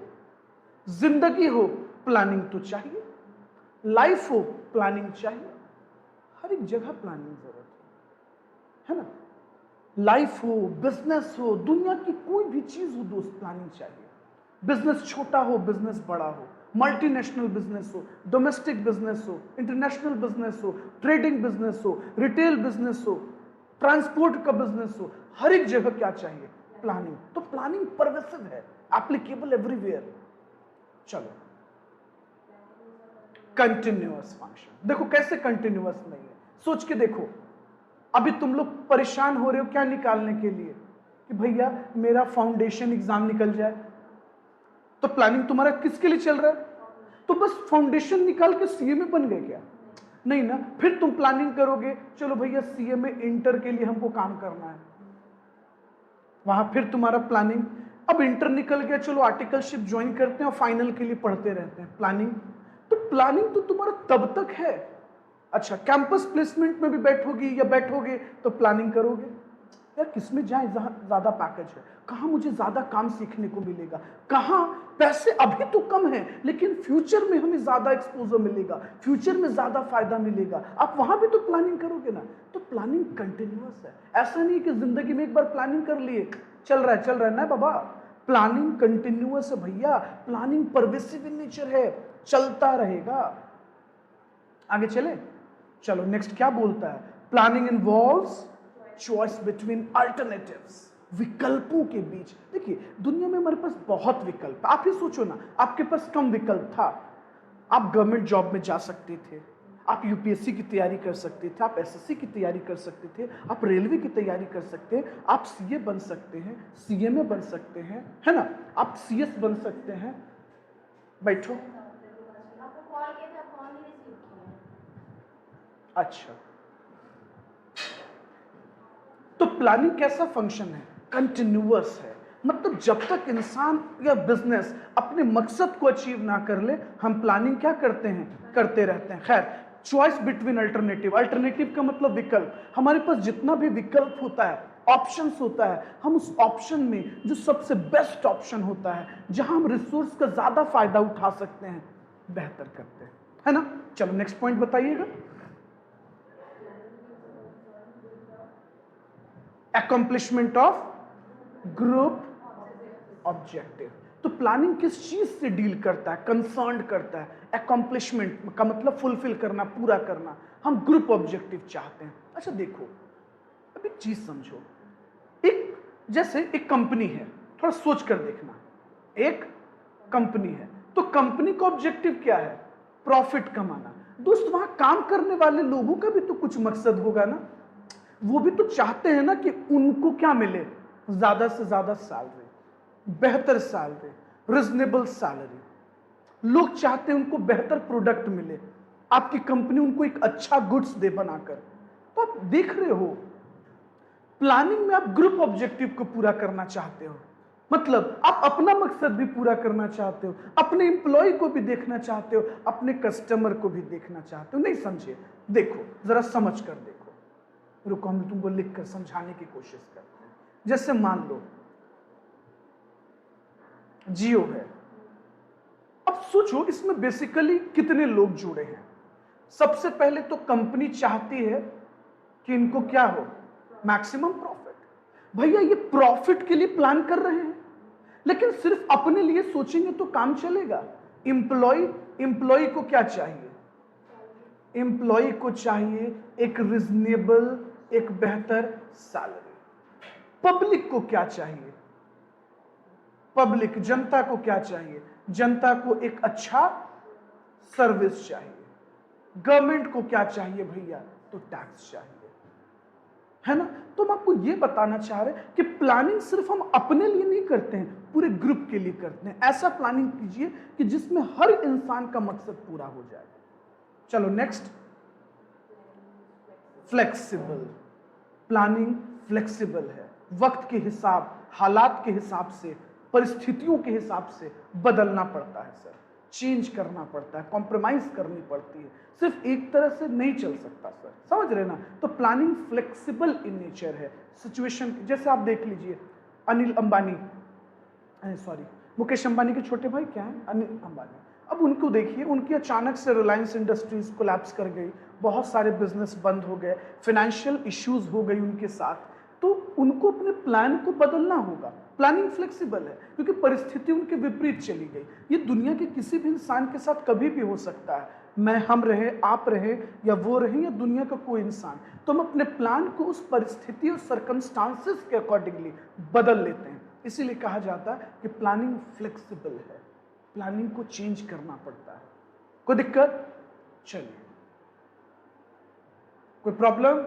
जिंदगी हो, प्लानिंग तो चाहिए। लाइफ हो, प्लानिंग चाहिए। हर एक जगह प्लानिंग जरूरत है ना। लाइफ हो, बिजनेस हो, दुनिया की कोई भी चीज हो दोस्त, प्लानिंग चाहिए। बिजनेस छोटा हो, बिजनेस बड़ा हो, मल्टीनेशनल बिजनेस हो, डोमेस्टिक बिजनेस हो, इंटरनेशनल बिजनेस हो, ट्रेडिंग बिजनेस हो, रिटेल बिजनेस हो, ट्रांसपोर्ट का बिजनेस हो, हर एक जगह क्या चाहिए? प्लानिंग। तो प्लानिंग परवेसिव है, एप्लीकेबल एवरीवेयर। चलो, कंटिन्यूअस फंक्शन देखो कैसे कंटिन्यूअस नहीं है। सोच के देखो, अभी तुम लोग परेशान हो रहे हो क्या निकालने के लिए कि भैया मेरा फाउंडेशन एग्जाम निकल जाए, तो प्लानिंग तुम्हारा किसके लिए चल रहा है? तो बस फाउंडेशन निकाल के सीए में बन गए क्या? नहीं ना। फिर तुम प्लानिंग करोगे, चलो भैया सीए में इंटर के लिए हमको काम करना है, वहां फिर तुम्हारा प्लानिंग। अब इंटर निकल गया, चलो आर्टिकलशिप ज्वाइन करते हैं और फाइनल के लिए पढ़ते रहते हैं, प्लानिंग। तो प्लानिंग तो तुम्हारा तब तक है। अच्छा, कैंपस प्लेसमेंट में भी बैठोगी या बैठोगे तो प्लानिंग करोगे, यार किसमें जाए जहां ज्यादा पैकेज है, कहां मुझे ज्यादा काम सीखने को मिलेगा, कहां पैसे अभी तो कम है लेकिन फ्यूचर में हमें ज्यादा एक्सपोजर मिलेगा, फ्यूचर में ज्यादा फायदा मिलेगा, आप वहां भी तो प्लानिंग करोगे ना। तो प्लानिंग कंटिन्यूअस है। ऐसा नहीं कि जिंदगी में एक बार प्लानिंग कर लिए चल रहा है ना बाबा। प्लानिंग कंटिन्यूअस है भैया। प्लानिंग परवेसिव इन नेचर है, चलता रहेगा। आगे चले, चलो नेक्स्ट क्या बोलता है। Planning involves choice between alternatives, विकल्पों के बीच। देखिए, दुनिया में हमारे पास बहुत विकल्प। आप ही सोचो ना, आपके पास कम विकल्प था। आप गवर्नमेंट जॉब में जा सकते थे, आप यूपीएससी की तैयारी कर सकते थे, आप एसएससी की तैयारी कर सकते थे, आप रेलवे की तैयारी कर सकते हैं, आप सीए बन सकते हैं, सीएमए बन सकते हैं, है ना, आप सीएस बन सकते हैं। बैठो। अच्छा, तो प्लानिंग कैसा फंक्शन है? कंटिन्यूअस है। मतलब जब तक इंसान या बिजनेस अपने मकसद को अचीव ना कर ले, हम प्लानिंग क्या करते हैं? करते रहते हैं। खैर, चॉइस बिटवीन अल्टरनेटिव, अल्टरनेटिव का मतलब विकल्प। हमारे पास जितना भी विकल्प होता है, ऑप्शंस होता है, हम उस ऑप्शन में जो सबसे बेस्ट ऑप्शन होता है, जहां हम रिसोर्स का ज्यादा फायदा उठा सकते हैं, बेहतर करते हैं, है ना। चलो नेक्स्ट पॉइंट बताइएगा। Accomplishment of group objective. तो प्लानिंग किस चीज से डील करता है, कंसर्न करता है। अकम्प्लिशमेंट का मतलब फुलफिल करना, पूरा करना। हम ग्रुप ऑब्जेक्टिव चाहते हैं। अच्छा देखो, अब एक चीज समझो, एक जैसे एक कंपनी है, थोड़ा सोच कर देखना, एक कंपनी है, तो कंपनी का ऑब्जेक्टिव क्या है, प्रॉफिट कमाना। दोस्त वहां काम करने वाले लोगों का भी तो कुछ मकसद होगा ना, वो भी तो चाहते हैं ना कि उनको क्या मिले, ज्यादा से ज्यादा सैलरी, बेहतर सैलरी, रिजनेबल सैलरी। लोग चाहते हैं उनको बेहतर प्रोडक्ट मिले, आपकी कंपनी उनको एक अच्छा गुड्स दे बनाकर। तो आप देख रहे हो, प्लानिंग में आप ग्रुप ऑब्जेक्टिव को पूरा करना चाहते हो, मतलब आप अपना मकसद भी पूरा करना चाहते हो, अपने एम्प्लॉय को भी देखना चाहते हो, अपने कस्टमर को भी देखना चाहते हो। नहीं समझे, देखो जरा समझ कर देखो, रुको हम तुमको लिख कर समझाने की कोशिश करते हैं। जैसे मान लो जियो है, अब सोचो इसमें बेसिकली कितने लोग जुड़े हैं। सबसे पहले तो कंपनी चाहती है कि इनको क्या हो, मैक्सिमम प्रॉफिट। भैया ये प्रॉफिट के लिए प्लान कर रहे हैं, लेकिन सिर्फ अपने लिए सोचेंगे तो काम चलेगा। एम्प्लॉय को क्या चाहिए, एम्प्लॉय को चाहिए एक रिजनेबल, एक बेहतर सैलरी। पब्लिक को क्या चाहिए, पब्लिक जनता को क्या चाहिए, जनता को एक अच्छा सर्विस चाहिए। गवर्नमेंट को क्या चाहिए भैया, तो टैक्स चाहिए, है ना। तो हम आपको ये बताना चाह रहे हैं कि प्लानिंग सिर्फ हम अपने लिए नहीं करते हैं, पूरे ग्रुप के लिए करते हैं। ऐसा प्लानिंग कीजिए कि जिसमें हर इंसान का मकसद पूरा हो जाए। चलो नेक्स्ट, फ्लेक्सिबल। प्लानिंग फ्लेक्सिबल है, वक्त के हिसाब, हालात के हिसाब से, परिस्थितियों के हिसाब से बदलना पड़ता है सर, चेंज करना पड़ता है, कॉम्प्रोमाइज करनी पड़ती है, सिर्फ एक तरह से नहीं चल सकता सर, समझ रहे ना। तो प्लानिंग फ्लेक्सिबल इन नेचर है, सिचुएशन। जैसे आप देख लीजिए अनिल अंबानी, सॉरी मुकेश अंबानी के छोटे भाई क्या है, अनिल अंबानी। अब उनको देखिए, उनकी अचानक से रिलायंस इंडस्ट्रीज कोलैप्स कर गई, बहुत सारे बिजनेस बंद हो गए, फाइनेंशियल इश्यूज हो गई उनके साथ। तो उनको अपने प्लान को बदलना होगा। प्लानिंग फ्लेक्सिबल है क्योंकि परिस्थिति उनके विपरीत चली गई। ये दुनिया के किसी भी इंसान के साथ कभी भी हो सकता है, हम रहे, आप रहे, या वो रहे, या दुनिया का कोई इंसान। तो हम अपने प्लान को उस परिस्थिति और सर्कमस्टांसेस के अकॉर्डिंगली बदल लेते हैं। इसीलिए कहा जाता है कि प्लानिंग फ्लेक्सिबल है, प्लानिंग को चेंज करना पड़ता है। कोई दिक्कत, चलिए कोई प्रॉब्लम,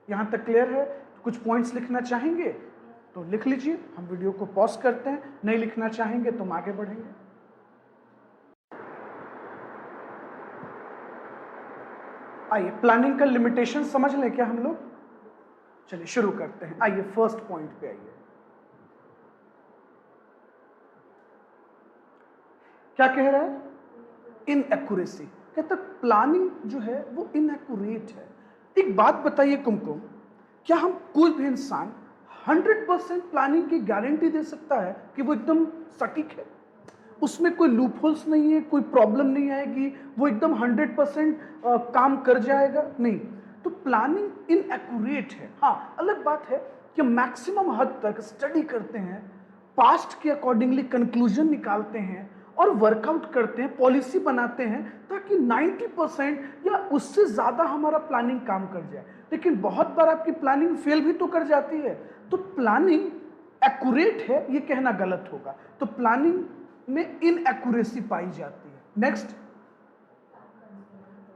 यहां तक क्लियर है। कुछ पॉइंट्स लिखना चाहेंगे तो लिख लीजिए, हम वीडियो को पॉज करते हैं। नहीं लिखना चाहेंगे तो हम आगे बढ़ेंगे। आइए प्लानिंग का लिमिटेशन समझ लें क्या हम लोग। चलिए शुरू करते हैं। आइए फर्स्ट पॉइंट पे आइए। क्या कह रहा है, इनएक्यूरेसी। कहता प्लानिंग जो है वो इनएक्यूरेट है। एक बात बताइए कुमकुम, क्या हम कोई भी इंसान 100% प्लानिंग की गारंटी दे सकता है कि वो एकदम सटीक है, उसमें कोई लूपहोल्स नहीं है, कोई प्रॉब्लम नहीं आएगी, वो एकदम 100% काम कर जाएगा? नहीं। तो प्लानिंग इनएक्यूरेट है। हाँ, अलग बात है कि मैक्सिमम हद तक स्टडी करते हैं, पास्ट के अकॉर्डिंगली कंक्लूजन निकालते हैं और वर्कआउट करते हैं, पॉलिसी बनाते हैं, ताकि 90% या उससे ज़्यादा हमारा प्लानिंग काम कर जाए। लेकिन बहुत बार आपकी प्लानिंग फेल भी तो कर जाती है। तो प्लानिंग एक्यूरेट है ये कहना गलत होगा। तो प्लानिंग में इनएक्यूरेसी पाई जाती है। नेक्स्ट,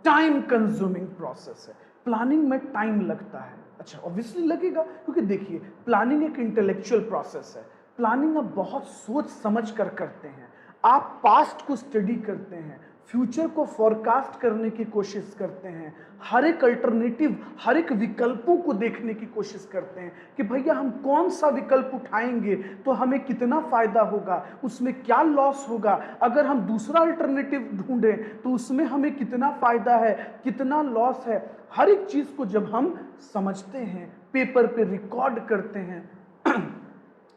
टाइम कंज्यूमिंग प्रोसेस है। प्लानिंग में टाइम लगता है। अच्छा, ऑब्वियसली लगेगा, क्योंकि देखिए प्लानिंग एक इंटेलेक्चुअल प्रोसेस है। प्लानिंग आप बहुत सोच समझ कर करते हैं, आप पास्ट को स्टडी करते हैं, फ्यूचर को फोरकास्ट करने की कोशिश करते हैं, हर एक अल्टरनेटिव, हर एक विकल्पों को देखने की कोशिश करते हैं कि भैया हम कौन सा विकल्प उठाएंगे तो हमें कितना फायदा होगा, उसमें क्या लॉस होगा, अगर हम दूसरा अल्टरनेटिव ढूंढें तो उसमें हमें कितना फायदा है, कितना लॉस है। हर एक चीज को जब हम समझते हैं, पेपर पे रिकॉर्ड करते हैं,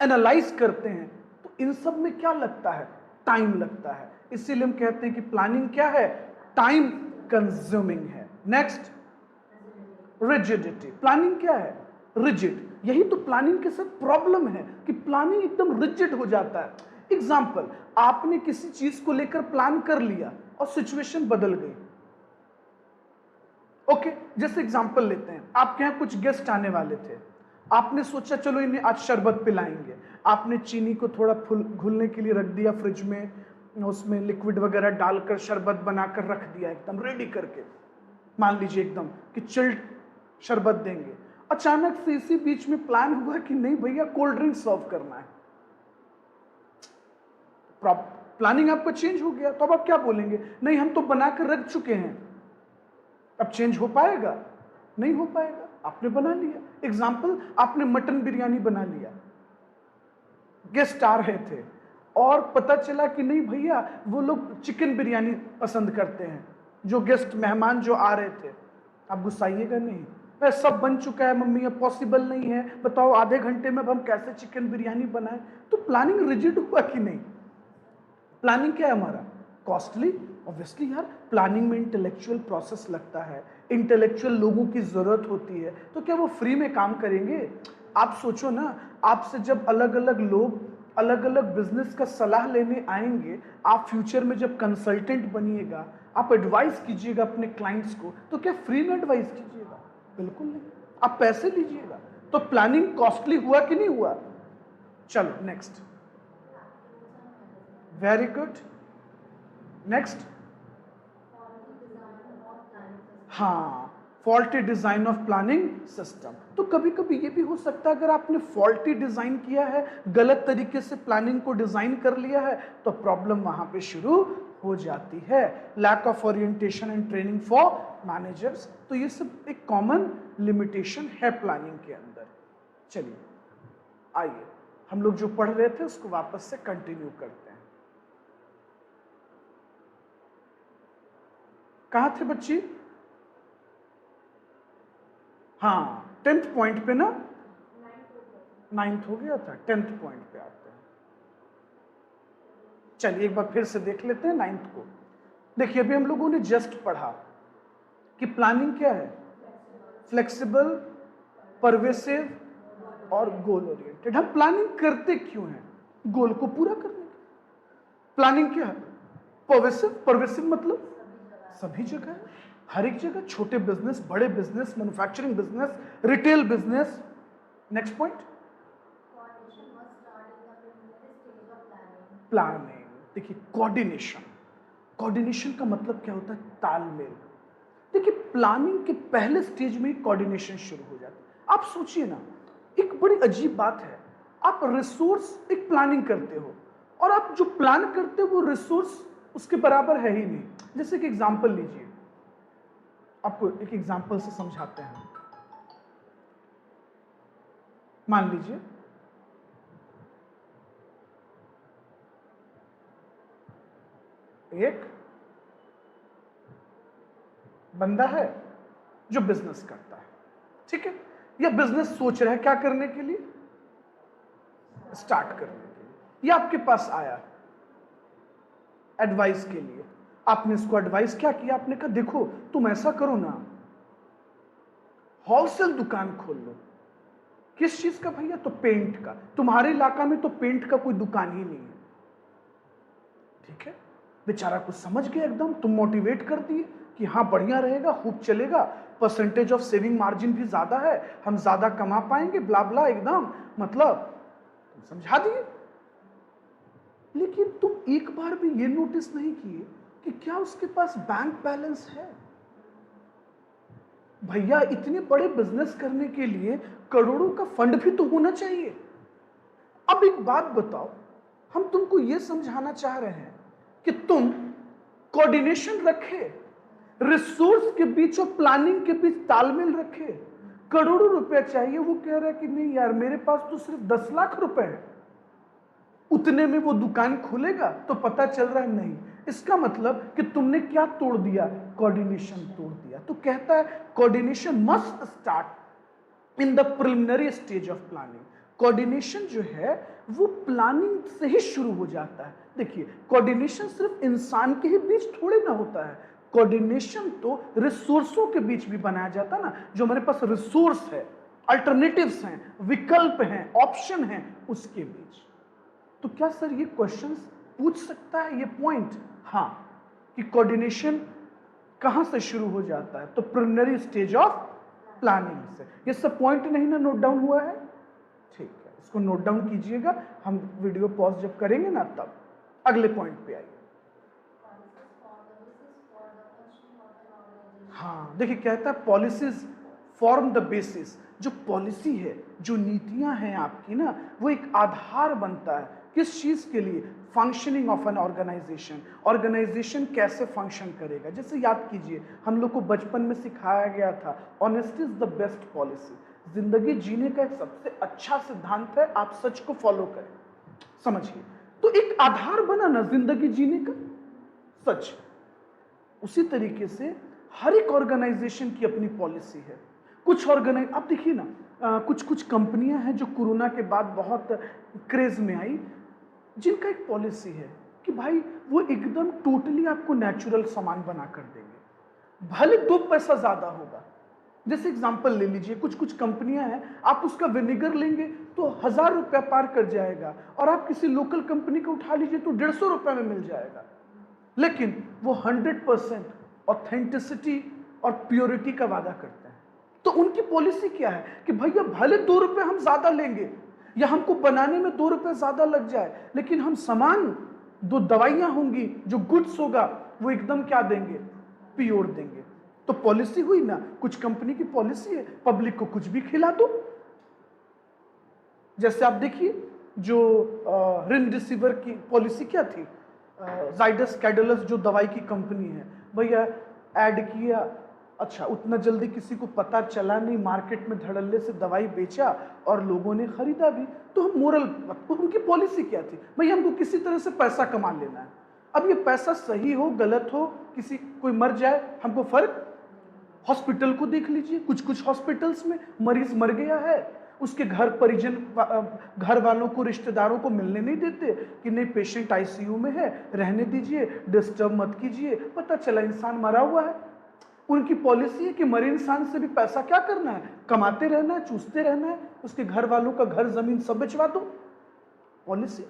एनालाइज करते हैं, तो इन सब में क्या लगता है? टाइम लगता है। इसीलिए हम कहते हैं कि प्लानिंग क्या है? टाइम कंज्यूमिंग है। Next, rigidity. प्लानिंग क्या है? रिजिड। यही तो प्लानिंग के साथ प्रॉब्लम है कि प्लानिंग एकदम रिजिड हो जाता है। एग्जाम्पल, आपने किसी चीज को लेकर प्लान कर लिया और सिचुएशन बदल गई। ओके, जैसे एग्जाम्पल लेते हैं, आपके यहाँ कुछ गेस्ट आने वाले थे, आपने सोचा चलो इन्हें आज शरबत पिलाएंगे। आपने चीनी को थोड़ा घुलने के लिए रख दिया फ्रिज में, उसमें लिक्विड वगैरह डालकर शरबत बनाकर रख दिया एकदम रेडी करके, मान लीजिए एकदम कि चिल्ड शरबत देंगे। अचानक से इसी बीच में प्लान हुआ कि नहीं भैया कोल्ड ड्रिंक सर्व करना है। प्लानिंग आपका चेंज हो गया, तो अब आप क्या बोलेंगे? नहीं हम तो बनाकर रख चुके हैं। अब चेंज हो पाएगा? नहीं हो पाएगा, आपने बना लिया। एग्जाम्पल, आपने मटन बिरयानी बना लिया, गेस्ट आ रहे थे और पता चला कि नहीं भैया वो लोग चिकन बिरयानी पसंद करते हैं, जो गेस्ट मेहमान जो आ रहे थे। आप गुस्साइएगा नहीं, वह सब बन चुका है मम्मी, अब पॉसिबल नहीं है, बताओ आधे घंटे में अब हम कैसे चिकन बिरयानी बनाएं? तो प्लानिंग रिजिड हुआ कि नहीं? प्लानिंग क्या है हमारा? कॉस्टली। ऑब्वियसली यार, प्लानिंग में इंटेलेक्चुअल प्रोसेस लगता है, इंटेलेक्चुअल लोगों की जरूरत होती है, तो क्या वो फ्री में काम करेंगे? आप सोचो ना, आपसे जब अलग अलग लोग अलग अलग बिजनेस का सलाह लेने आएंगे, आप फ्यूचर में जब कंसल्टेंट बनिएगा, आप एडवाइस कीजिएगा अपने क्लाइंट्स को, तो क्या फ्री में एडवाइस कीजिएगा? बिल्कुल नहीं, आप पैसे लीजिएगा। तो प्लानिंग कॉस्टली हुआ कि नहीं हुआ? चलो नेक्स्ट, वेरी गुड, नेक्स्ट। हाँ, faulty design of planning system. तो कभी कभी ये भी हो सकता है, अगर आपने फॉल्टी डिजाइन किया है, गलत तरीके से प्लानिंग को डिजाइन कर लिया है, तो प्रॉब्लम वहां पे शुरू हो जाती है। Lack of orientation and training for managers. तो ये सब एक कॉमन लिमिटेशन है प्लानिंग के अंदर। चलिए आइए, हम लोग जो पढ़ रहे थे उसको वापस से कंटिन्यू करते हैं। कहां थे बच्ची? हाँ, 10th पॉइंट पे ना, 9th हो गया था, 10th पॉइंट पे आते हैं। चलिए एक बार फिर से देख लेते हैं 9th को। देखिए अभी हम लोगों ने जस्ट पढ़ा कि प्लानिंग क्या है? फ्लेक्सिबल, परवेसिव और गोल ओरिएंटेड। हम प्लानिंग करते क्यों हैं? गोल को पूरा करने के। प्लानिंग क्या है? परवेसिव। परवेसिव मतलब सभी जगह, हर एक जगह, छोटे बिजनेस, बड़े business, manufacturing business, retail business. Next point, planning. देखिए कोऑर्डिनेशन, कोऑर्डिनेशन का मतलब क्या होता है? तालमेल। देखिए प्लानिंग के पहले स्टेज में ही कोऑर्डिनेशन शुरू हो जाता है। आप सोचिए ना, एक बड़ी अजीब बात है, आप रिसोर्स एक प्लानिंग करते हो और आप जो प्लान करते हो वो रिसोर्स उसके बराबर है ही नहीं। जैसे कि एग्जांपल लीजिए, आपको एक एग्जांपल से समझाते हैं। मान लीजिए एक बंदा है जो बिजनेस करता है, ठीक है, या बिजनेस सोच रहा है क्या करने के लिए? स्टार्ट करने के लिए। या आपके पास आया एडवाइस के लिए, आपने इसको एडवाइस क्या किया? आपने कहा देखो तुम ऐसा करो ना, होलसेल दुकान खोल लो। किस चीज का भैया? तो पेंट का। तुम्हारे इलाका में तो पेंट का कोई दुकान ही नहीं है, ठीक है। बेचारा कुछ समझ गया एकदम, तुम मोटिवेट कर दिए कि हाँ बढ़िया रहेगा, खूब चलेगा, परसेंटेज ऑफ सेविंग मार्जिन भी ज्यादा है, हम ज्यादा कमा पाएंगे, ब्ला ब्ला, एकदम मतलब तुम समझा दिए। लेकिन तुम एक बार भी ये नोटिस नहीं किए कि क्या उसके पास बैंक बैलेंस है? भैया इतने बड़े बिजनेस करने के लिए करोड़ों का फंड भी तो होना चाहिए। अब एक बात बताओ, हम तुमको यह समझाना चाह रहे हैं कि तुम कोऑर्डिनेशन रखे, रिसोर्स के बीच और प्लानिंग के बीच तालमेल रखे। करोड़ों रुपए चाहिए, वो कह रहा है कि नहीं यार मेरे पास तो सिर्फ 10 लाख रुपए है। उतने में वो दुकान खुलेगा? तो पता चल रहा है नहीं। इसका मतलब कि तुमने क्या तोड़ दिया? कोऑर्डिनेशन तोड़ दिया। तो कहता है coordination must start in the preliminary stage of planning. Coordination जो है वो प्लानिंग से ही शुरू हो जाता है। देखिए कोऑर्डिनेशन सिर्फ इंसान के ही बीच थोड़े ना होता है, कोऑर्डिनेशन तो रिसोर्सों के बीच भी बनाया जाता है ना। जो हमारे पास रिसोर्स है, अल्टरनेटिव्स हैं, विकल्प हैं, ऑप्शन हैं, उसके बीच। तो क्या सर ये क्वेश्चंस पूछ सकता है ये पॉइंट? हाँ, कि कोऑर्डिनेशन कहां से शुरू हो जाता है? तो प्रिलिमिनरी स्टेज ऑफ प्लानिंग से। ये सब पॉइंट नहीं ना नोट डाउन हुआ है? ठीक है, इसको नोट डाउन कीजिएगा। हम वीडियो पॉज जब करेंगे ना तब अगले पॉइंट पे आइए। हाँ देखिए, कहता है पॉलिसीज फॉर्म द बेसिस। जो पॉलिसी है, जो नीतियां हैं आपकी ना, वो एक आधार बनता है किस चीज के लिए? Functioning of an organisation. Organisation कैसे फंक्शन करेगा? जैसे याद कीजिए, हम लोग को बचपन में सिखाया गया था honesty is the best policy. जिंदगी जीने का एक सबसे अच्छा सिद्धांत है आप सच को फॉलो करें। समझिए, तो एक आधार बना ना जिंदगी जीने का, सच। उसी तरीके से हर एक ऑर्गेनाइजेशन की अपनी पॉलिसी है। कुछ आप देखिए ना, कुछ कुछ कंपनियां हैं जो कोरोना के बाद बहुत क्रेज में आई, जिनका एक पॉलिसी है कि भाई वो एकदम टोटली आपको नेचुरल सामान बना कर देंगे, भले 2 पैसा ज्यादा होगा। जैसे एग्जांपल ले लीजिए, कुछ कुछ कंपनियां हैं, आप उसका विनेगर लेंगे तो 1000 रुपया पार कर जाएगा, और आप किसी लोकल कंपनी का उठा लीजिए तो 150 रुपये में मिल जाएगा। लेकिन वो 100% ऑथेंटिसिटी और प्योरिटी का वादा करते हैं। तो उनकी पॉलिसी क्या है कि भैया भले 2 रुपये हम ज्यादा लेंगे या हमको बनाने में 2 रुपये ज्यादा लग जाए, लेकिन हम सामान, जो दवाइयां होंगी, जो गुड्स होगा, वो एकदम क्या देंगे? प्योर देंगे। तो पॉलिसी हुई ना। कुछ कंपनी की पॉलिसी है पब्लिक को कुछ भी खिला दो। जैसे आप देखिए, जो रेमडेसिविर की पॉलिसी क्या थी? जाइडस कैडिलस जो दवाई की कंपनी है, भैया ऐड किया, अच्छा उतना जल्दी किसी को पता चला नहीं, मार्केट में धड़ल्ले से दवाई बेचा और लोगों ने खरीदा भी। तो हम मोरल, उनकी पॉलिसी क्या थी? भैया हमको किसी तरह से पैसा कमा लेना है। अब ये पैसा सही हो गलत हो, किसी कोई मर जाए, हमको फर्क? हॉस्पिटल को देख लीजिए, कुछ कुछ हॉस्पिटल्स में मरीज मर गया है, उसके घर परिजन, घर वालों को, रिश्तेदारों को मिलने नहीं देते कि नहीं पेशेंट आईसीयू में है, रहने दीजिए, डिस्टर्ब मत कीजिए। पता चला इंसान मरा हुआ है। उनकी पॉलिसी है कि मरे इंसान से भी पैसा क्या करना है? कमाते रहना है, चूसते रहना है, उसके घर वालों का घर जमीन सब बेचवा दो। पॉलिसी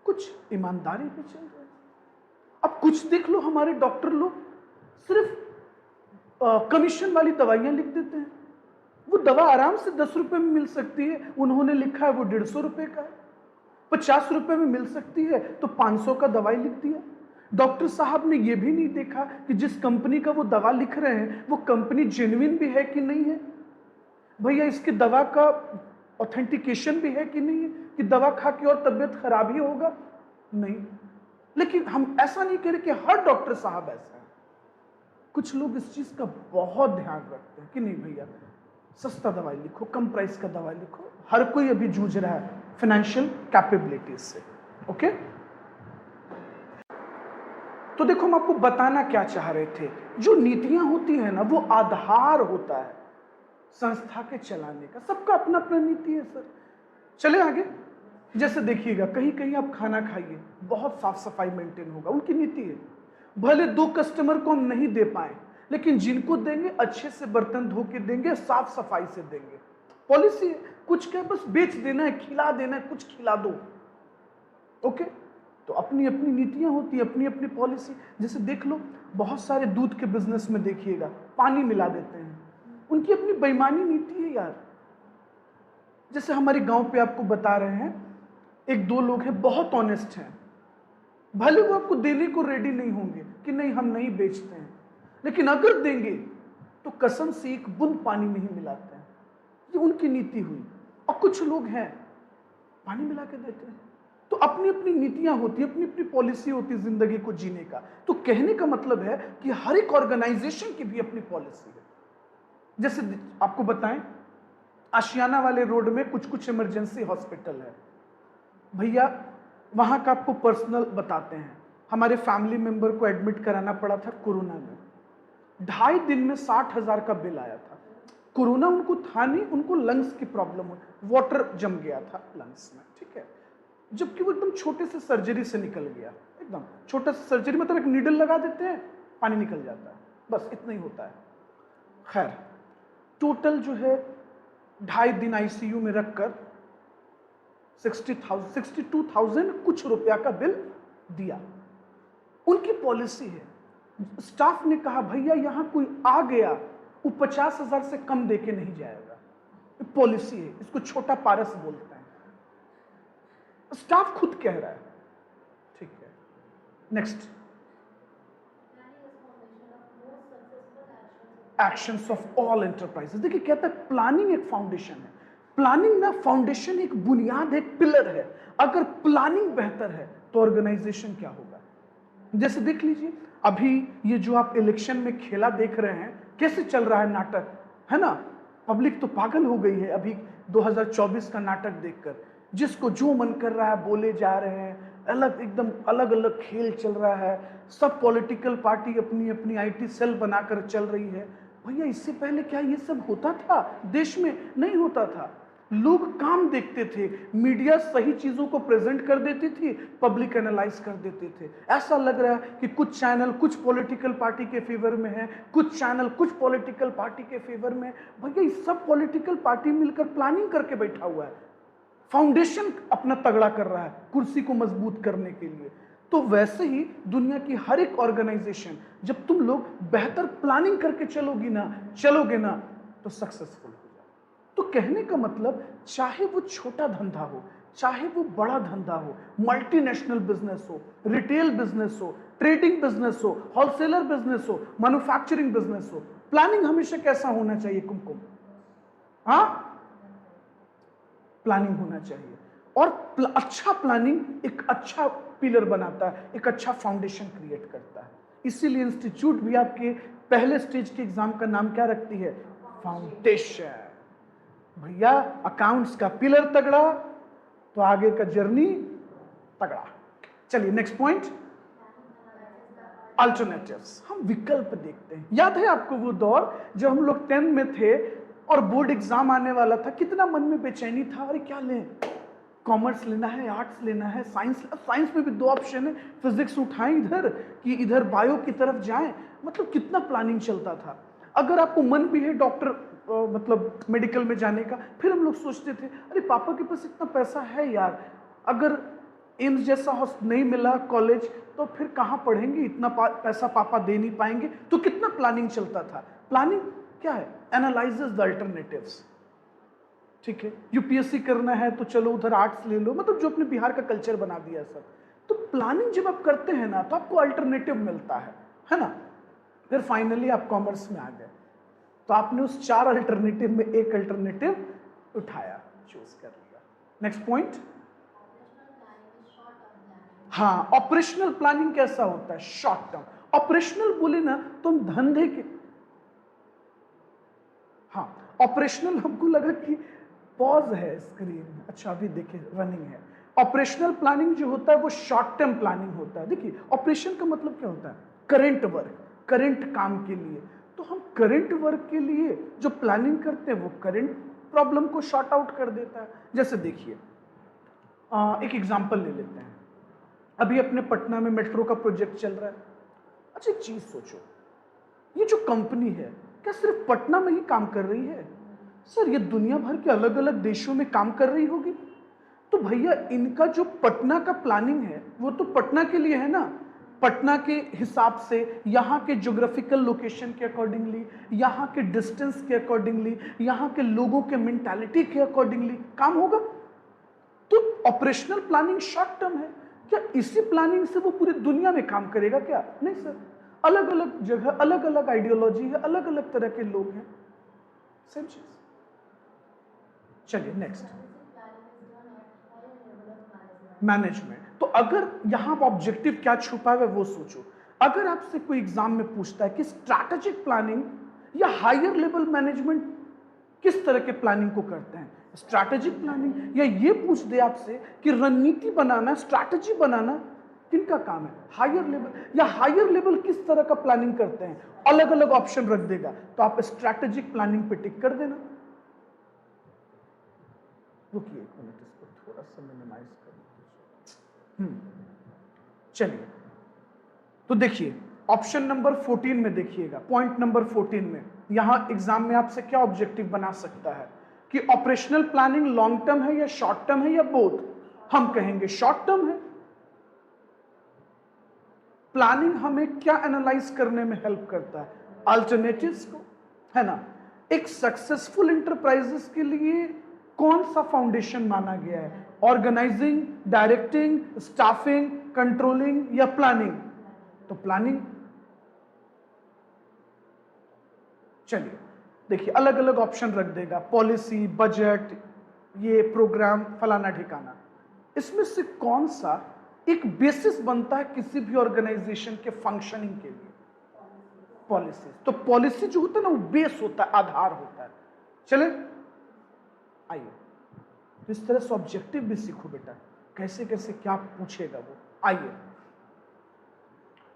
कुछ ईमानदारी भी चल रही है। अब कुछ देख लो, हमारे डॉक्टर लोग सिर्फ कमीशन वाली दवाइयां लिख देते हैं। वो दवा आराम से 10 रुपए में मिल सकती है, उन्होंने लिखा है वो 150 रुपए का है। 50 रुपए में मिल सकती है तो 500 का दवाई लिख दिया। डॉक्टर साहब ने ये भी नहीं देखा कि जिस कंपनी का वो दवा लिख रहे हैं वो कंपनी जेन्युइन भी है कि नहीं है, भैया इसकी दवा का ऑथेंटिकेशन भी है कि नहीं है, कि दवा खा के और तबीयत खराब ही होगा नहीं। लेकिन हम ऐसा नहीं कह रहे कि हर डॉक्टर साहब ऐसा है। कुछ लोग इस चीज का बहुत ध्यान रखते हैं कि नहीं भैया सस्ता दवाई लिखो, कम प्राइस का दवाई लिखो। हर कोई अभी जूझ रहा है फाइनेंशियल कैपेबिलिटीज से। ओके, तो देखो हम आपको बताना क्या चाह रहे थे, जो नीतियां होती है ना वो आधार होता है संस्था के चलाने का। सबका अपना अपना नीति है सर। चले आगे। जैसे देखिएगा, कहीं कहीं आप खाना खाइए, बहुत साफ सफाई मेंटेन होगा, उनकी नीति है। भले 2 कस्टमर को हम नहीं दे पाए, लेकिन जिनको देंगे अच्छे से बर्तन धो के देंगे, साफ सफाई से देंगे। पॉलिसी है। कुछ क्या बस बेच देना है, खिला देना है, कुछ खिला दो। ओके, तो अपनी अपनी नीतियां होती है, अपनी अपनी पॉलिसी। जैसे देख लो, बहुत सारे दूध के बिजनेस में देखिएगा पानी मिला देते हैं, उनकी अपनी बेईमानी नीति है यार। जैसे हमारे गांव पे आपको बता रहे हैं, 1-2 लोग हैं बहुत ऑनेस्ट हैं, भले वो आपको देने को रेडी नहीं होंगे कि नहीं हम नहीं बेचते हैं, लेकिन अगर देंगे तो कसम से एक बूंद पानी नहीं मिलाते हैं। ये उनकी नीति हुई। और कुछ लोग हैं पानी मिला के देते हैं, तो अपनी अपनी नीतियां होती है, अपनी अपनी पॉलिसी होती है जिंदगी को जीने का। तो कहने का मतलब है कि हर एक ऑर्गेनाइजेशन की भी अपनी पॉलिसी है। जैसे आपको बताएं, आशियाना वाले रोड में कुछ कुछ इमरजेंसी हॉस्पिटल है भैया, वहां का आपको पर्सनल बताते हैं। हमारे फैमिली मेंबर को एडमिट कराना पड़ा था कोरोना में, 2.5 दिन में 60,000 का बिल आया था। कोरोना उनको था नहीं, उनको लंग्स की प्रॉब्लम हुई, वाटर जम गया था लंग्स में, ठीक है। जबकि वो एकदम छोटे से सर्जरी से निकल गया, एकदम छोटा सा सर्जरी, मतलब एक नीडल लगा देते हैं, पानी निकल जाता है, बस इतना ही होता है। खैर, टोटल जो है 2.5 दिन आईसीयू में रखकर 62,000 कुछ रुपया का बिल दिया। उनकी पॉलिसी है, स्टाफ ने कहा भैया यहां कोई आ गया वो 50,000 से कम देके नहीं जाएगा, पॉलिसी है, इसको छोटा पारस बोलते हैं, स्टाफ खुद कह रहा है, ठीक है। Next, actions of all enterprises. देखिए कहता है प्लानिंग एक फाउंडेशन है, प्लानिंग ना फाउंडेशन एक बुनियाद, एक पिलर है। अगर प्लानिंग बेहतर है तो ऑर्गेनाइजेशन क्या होगा। जैसे देख लीजिए अभी ये जो आप इलेक्शन में खेला देख रहे हैं, कैसे चल रहा है नाटक, है ना। पब्लिक तो पागल हो गई है अभी 2024 का नाटक देखकर, जिसको जो मन कर रहा है बोले जा रहे हैं, अलग एकदम अलग अलग खेल चल रहा है। सब पॉलिटिकल पार्टी अपनी अपनी आईटी सेल बनाकर चल रही है। भैया इससे पहले क्या ये सब होता था देश में? नहीं होता था। लोग काम देखते थे, मीडिया सही चीजों को प्रेजेंट कर देती थी, पब्लिक एनालाइज कर देते थे। ऐसा लग रहा है कि कुछ चैनल कुछ पॉलिटिकल पार्टी के फेवर में है, कुछ चैनल कुछ पॉलिटिकल पार्टी के फेवर में। भैया ये सब पॉलिटिकल पार्टी मिलकर प्लानिंग करके बैठा हुआ है, फाउंडेशन अपना तगड़ा कर रहा है कुर्सी को मजबूत करने के लिए। तो वैसे ही दुनिया की हर एक ऑर्गेनाइजेशन, जब तुम लोग बेहतर प्लानिंग करके चलोगे ना तो सक्सेसफुल हो जाओ। तो कहने का मतलब चाहे वो छोटा धंधा हो, चाहे वो बड़ा धंधा हो, मल्टीनेशनल बिजनेस हो, रिटेल बिजनेस हो, ट्रेडिंग बिजनेस हो, होलसेलर बिजनेस हो, मैन्युफैक्चरिंग बिजनेस हो, प्लानिंग हमेशा कैसा होना चाहिए कुमकुम? हाँ, प्लानिंग होना चाहिए। और अच्छा प्लानिंग एक अच्छा पिलर बनाता है, एक अच्छा फाउंडेशन क्रिएट करता है। इसीलिए इंस्टीट्यूट भी आपके पहले स्टेज के एग्जाम का नाम क्या रखती है? फाउंडेशन। भैया अकाउंट्स का पिलर तगड़ा तो आगे का जर्नी तगड़ा। चलिए नेक्स्ट पॉइंट, अल्टरनेटिव्स। हम विकल्प देखते हैं। याद है आपको वो दौर जब हम लोग 10th में थे और बोर्ड एग्जाम आने वाला था, कितना मन में बेचैनी था, अरे क्या लें, कॉमर्स लेना है, आर्ट्स लेना है, साइंस में भी 2 ऑप्शन है, फिजिक्स उठाएं इधर कि इधर बायो की तरफ जाएं। मतलब कितना प्लानिंग चलता था। अगर आपको मन भी है डॉक्टर मतलब मेडिकल में जाने का, फिर हम लोग सोचते थे अरे पापा के पास इतना पैसा है यार, अगर एम्स जैसा नहीं मिला कॉलेज तो फिर कहाँ पढ़ेंगे, इतना पैसा पापा दे नहीं पाएंगे। तो कितना प्लानिंग चलता था। प्लानिंग क्या है? एनालाइजेस द अल्टरनेटिव्स, ठीक है। यूपीएससी करना है तो चलो उधर आर्ट्स ले लो, मतलब जो अपने बिहार का कल्चर बना दिया सब। तो प्लानिंग जब आप करते हैं ना तो आपको अल्टरनेटिव मिलता है ना। फिर फाइनली आप कॉमर्स में आ गए तो आपने उस 4 अल्टरनेटिव में एक अल्टरनेटिव उठाया, चूज कर लिया। नेक्स्ट पॉइंट, हाँ, ऑपरेशनल प्लानिंग कैसा होता है? Short term. ऑपरेशनल बोले ना तो हम धंधे के, हाँ ऑपरेशनल, हमको लगा कि पॉज है स्क्रीन, अच्छा अभी देखिए रनिंग है। ऑपरेशनल प्लानिंग जो होता है वो शॉर्ट टर्म प्लानिंग होता है। देखिए ऑपरेशन का मतलब क्या होता है? करंट वर्क, करंट काम के लिए। तो हम करंट वर्क के लिए जो प्लानिंग करते हैं वो करंट प्रॉब्लम को शॉर्ट आउट कर देता है। जैसे देखिए एक एग्जांपल ले लेते हैं, अभी अपने पटना में मेट्रो का प्रोजेक्ट चल रहा है। अच्छा एक चीज सोचो, ये जो कंपनी है क्या सिर्फ पटना में ही काम कर रही है? सर ये दुनिया भर के अलग अलग देशों में काम कर रही होगी। तो भैया इनका जो पटना का प्लानिंग है वो तो पटना के लिए है ना, पटना के हिसाब से, यहाँ के ज्योग्राफिकल लोकेशन के अकॉर्डिंगली, यहाँ के डिस्टेंस के अकॉर्डिंगली, यहाँ के लोगों के मेंटालिटी के अकॉर्डिंगली काम होगा। तो ऑपरेशनल प्लानिंग शॉर्ट टर्म है। क्या इसी प्लानिंग से वो पूरी दुनिया में काम करेगा? क्या नहीं सर, अलग अलग जगह अलग अलग आइडियोलॉजी है, अलग अलग तरह के लोग हैं, सेम चीज। चलिए नेक्स्ट, मैनेजमेंट। तो अगर यहां ऑब्जेक्टिव क्या छुपा है वो सोचो। अगर आपसे कोई एग्जाम में पूछता है कि स्ट्रैटेजिक प्लानिंग या हायर लेवल मैनेजमेंट किस तरह के प्लानिंग को करते हैं, स्ट्रैटेजिक प्लानिंग, या ये पूछ दे आपसे कि रणनीति बनाना, स्ट्रैटेजी बनाना किनका काम है, हायर लेवल, या हायर लेवल किस तरह का प्लानिंग करते हैं, अलग अलग ऑप्शन रख देगा, तो आप स्ट्रैटेजिक प्लानिंग पे टिक कर देना। रुकिए एक मिनट, इसको थोड़ा सा मिनिमाइज कर दीजिए। चलिए, तो देखिए ऑप्शन नंबर 14 में देखिएगा, पॉइंट नंबर 14 में यहां एग्जाम में आपसे क्या ऑब्जेक्टिव बना सकता है कि ऑपरेशनल प्लानिंग लॉन्ग टर्म है या शॉर्ट टर्म है या बोथ। हम कहेंगे शॉर्ट टर्म है। प्लानिंग हमें क्या एनालाइज करने में हेल्प करता है, अल्टरनेटिव्स को, है ना। एक सक्सेसफुल इंटरप्राइजेस के लिए कौन सा फाउंडेशन माना गया है, ऑर्गेनाइजिंग, डायरेक्टिंग, स्टाफिंग, कंट्रोलिंग या प्लानिंग। तो प्लानिंग। चलिए देखिए, अलग अलग ऑप्शन रख देगा, पॉलिसी, बजट, ये प्रोग्राम, फलाना ठिकाना। इसमें से कौन सा एक बेसिस बनता है किसी भी ऑर्गेनाइजेशन के फंक्शनिंग के लिए, पॉलिसी। तो पॉलिसी जो होता है ना वो बेस होता है, आधार होता है। चले आइए, तो इस तरह से ऑब्जेक्टिव भी सीखो बेटा, कैसे कैसे क्या पूछेगा वो। आइए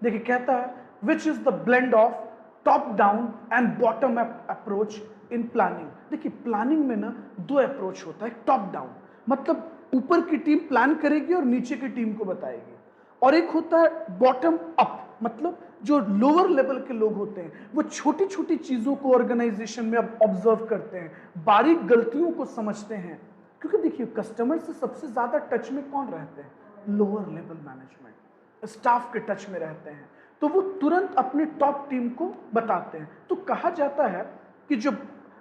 देखिए, कहता है which is the blend of top down and bottom up approach in planning. देखिए प्लानिंग में ना दो अप्रोच होता है, टॉप डाउन मतलब ऊपर की टीम प्लान करेगी और नीचे की टीम को बताएगी, और एक होता है बॉटम अप मतलब जो लोअर लेवल के लोग होते हैं वो छोटी छोटी चीजों को ऑर्गेनाइजेशन में ऑब्जर्व करते हैं, बारीक गलतियों को समझते हैं। क्योंकि देखिए कस्टमर से सबसे ज्यादा टच में कौन रहते हैं, लोअर लेवल मैनेजमेंट, स्टाफ के टच में रहते हैं, तो वो तुरंत अपनी टॉप टीम को बताते हैं। तो कहा जाता है कि जो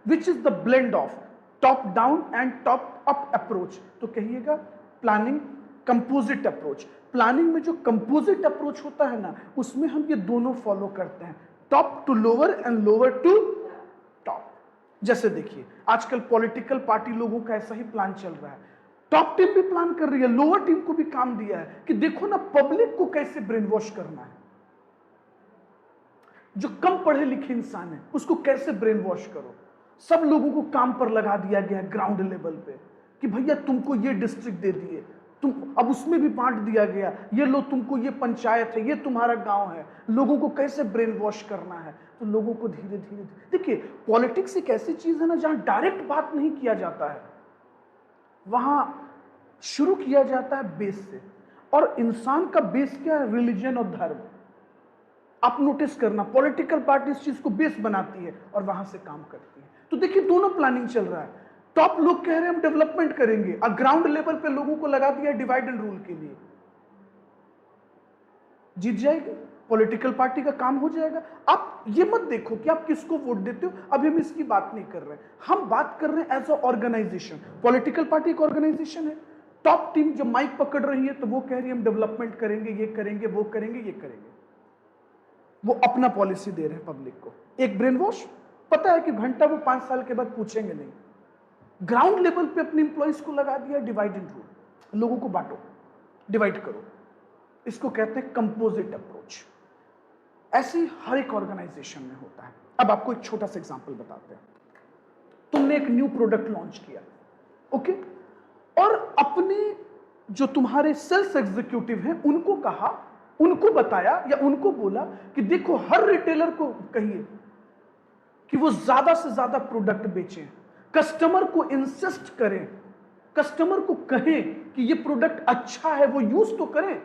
which is the blend of top down and top up approach, तो कहिएगा प्लानिंग कंपोजिट अप्रोच। प्लानिंग में जो कंपोजिट अप्रोच होता है ना उसमें हम ये दोनों फॉलो करते हैं, top to lower and lower to top. जैसे देखिए आजकल पॉलिटिकल पार्टी लोगों का ऐसा ही प्लान चल रहा है, टॉप टीम भी प्लान कर रही है, लोअर टीम को भी काम दिया है कि देखो ना पब्लिक को कैसे ब्रेन वॉश करना है, जो कम पढ़े लिखे इंसान है उसको कैसे ब्रेन वॉश करो। सब लोगों को काम पर लगा दिया गया ग्राउंड लेवल पे कि भैया तुमको ये डिस्ट्रिक्ट दे दिए, तुम अब उसमें भी बांट दिया गया, ये लो तुमको ये पंचायत है, ये तुम्हारा गांव है, लोगों को कैसे ब्रेन वॉश करना है। तो लोगों को धीरे धीरे देखिए, पॉलिटिक्स एक ऐसी चीज है ना जहां डायरेक्ट बात नहीं किया जाता है, वहां शुरू किया जाता है बेस से, और इंसान का बेस क्या है, रिलीजन और धर्म। आप नोटिस करना पॉलिटिकल पार्टी इस चीज को बेस बनाती है और वहां से काम करती है। तो देखिए दोनों प्लानिंग चल रहा है, टॉप लोग कह रहे हैं हम डेवलपमेंट करेंगे, और ग्राउंड लेवल पे लोगों को लगा दिया डिवाइड एंड रूल के लिए, जीत जाएगी पॉलिटिकल पार्टी का काम हो जाएगा। आप ये मत देखो कि आप किसको वोट देते हो, अभी हम इसकी बात नहीं कर रहे हैं, हम बात कर रहे हैं as a organisation. Political party एक ऑर्गेनाइजेशन है, टॉप टीम जो माइक पकड़ रही है तो वो कह रही है हम डेवलपमेंट करेंगे, ये करेंगे, वो करेंगे, ये करेंगे, वो अपना पॉलिसी दे रहे हैं पब्लिक को। एक ब्रेन वॉश, पता है कि घंटा वो 5 साल के बाद पूछेंगे नहीं। ग्राउंड लेवल पे अपने इंप्लॉइज को लगा दिया डिवाइड एंड रूल, लोगों को बांटो, डिवाइड करो, इसको कहते हैं कंपोजिट अप्रोच। ऐसे ही हर एक ऑर्गेनाइजेशन में होता है। अब आपको एक छोटा सा एग्जांपल बताते हैं। तुमने एक न्यू प्रोडक्ट लॉन्च किया, ओके, और अपने जो तुम्हारे सेल्स एग्जीक्यूटिव हैं उनको कहा, उनको बताया या उनको बोला कि देखो हर रिटेलर को कहिए कि वो ज्यादा से ज्यादा प्रोडक्ट बेचें, कस्टमर को इंसिस्ट करें, कस्टमर को कहें कि ये प्रोडक्ट अच्छा है, वो यूज तो करें।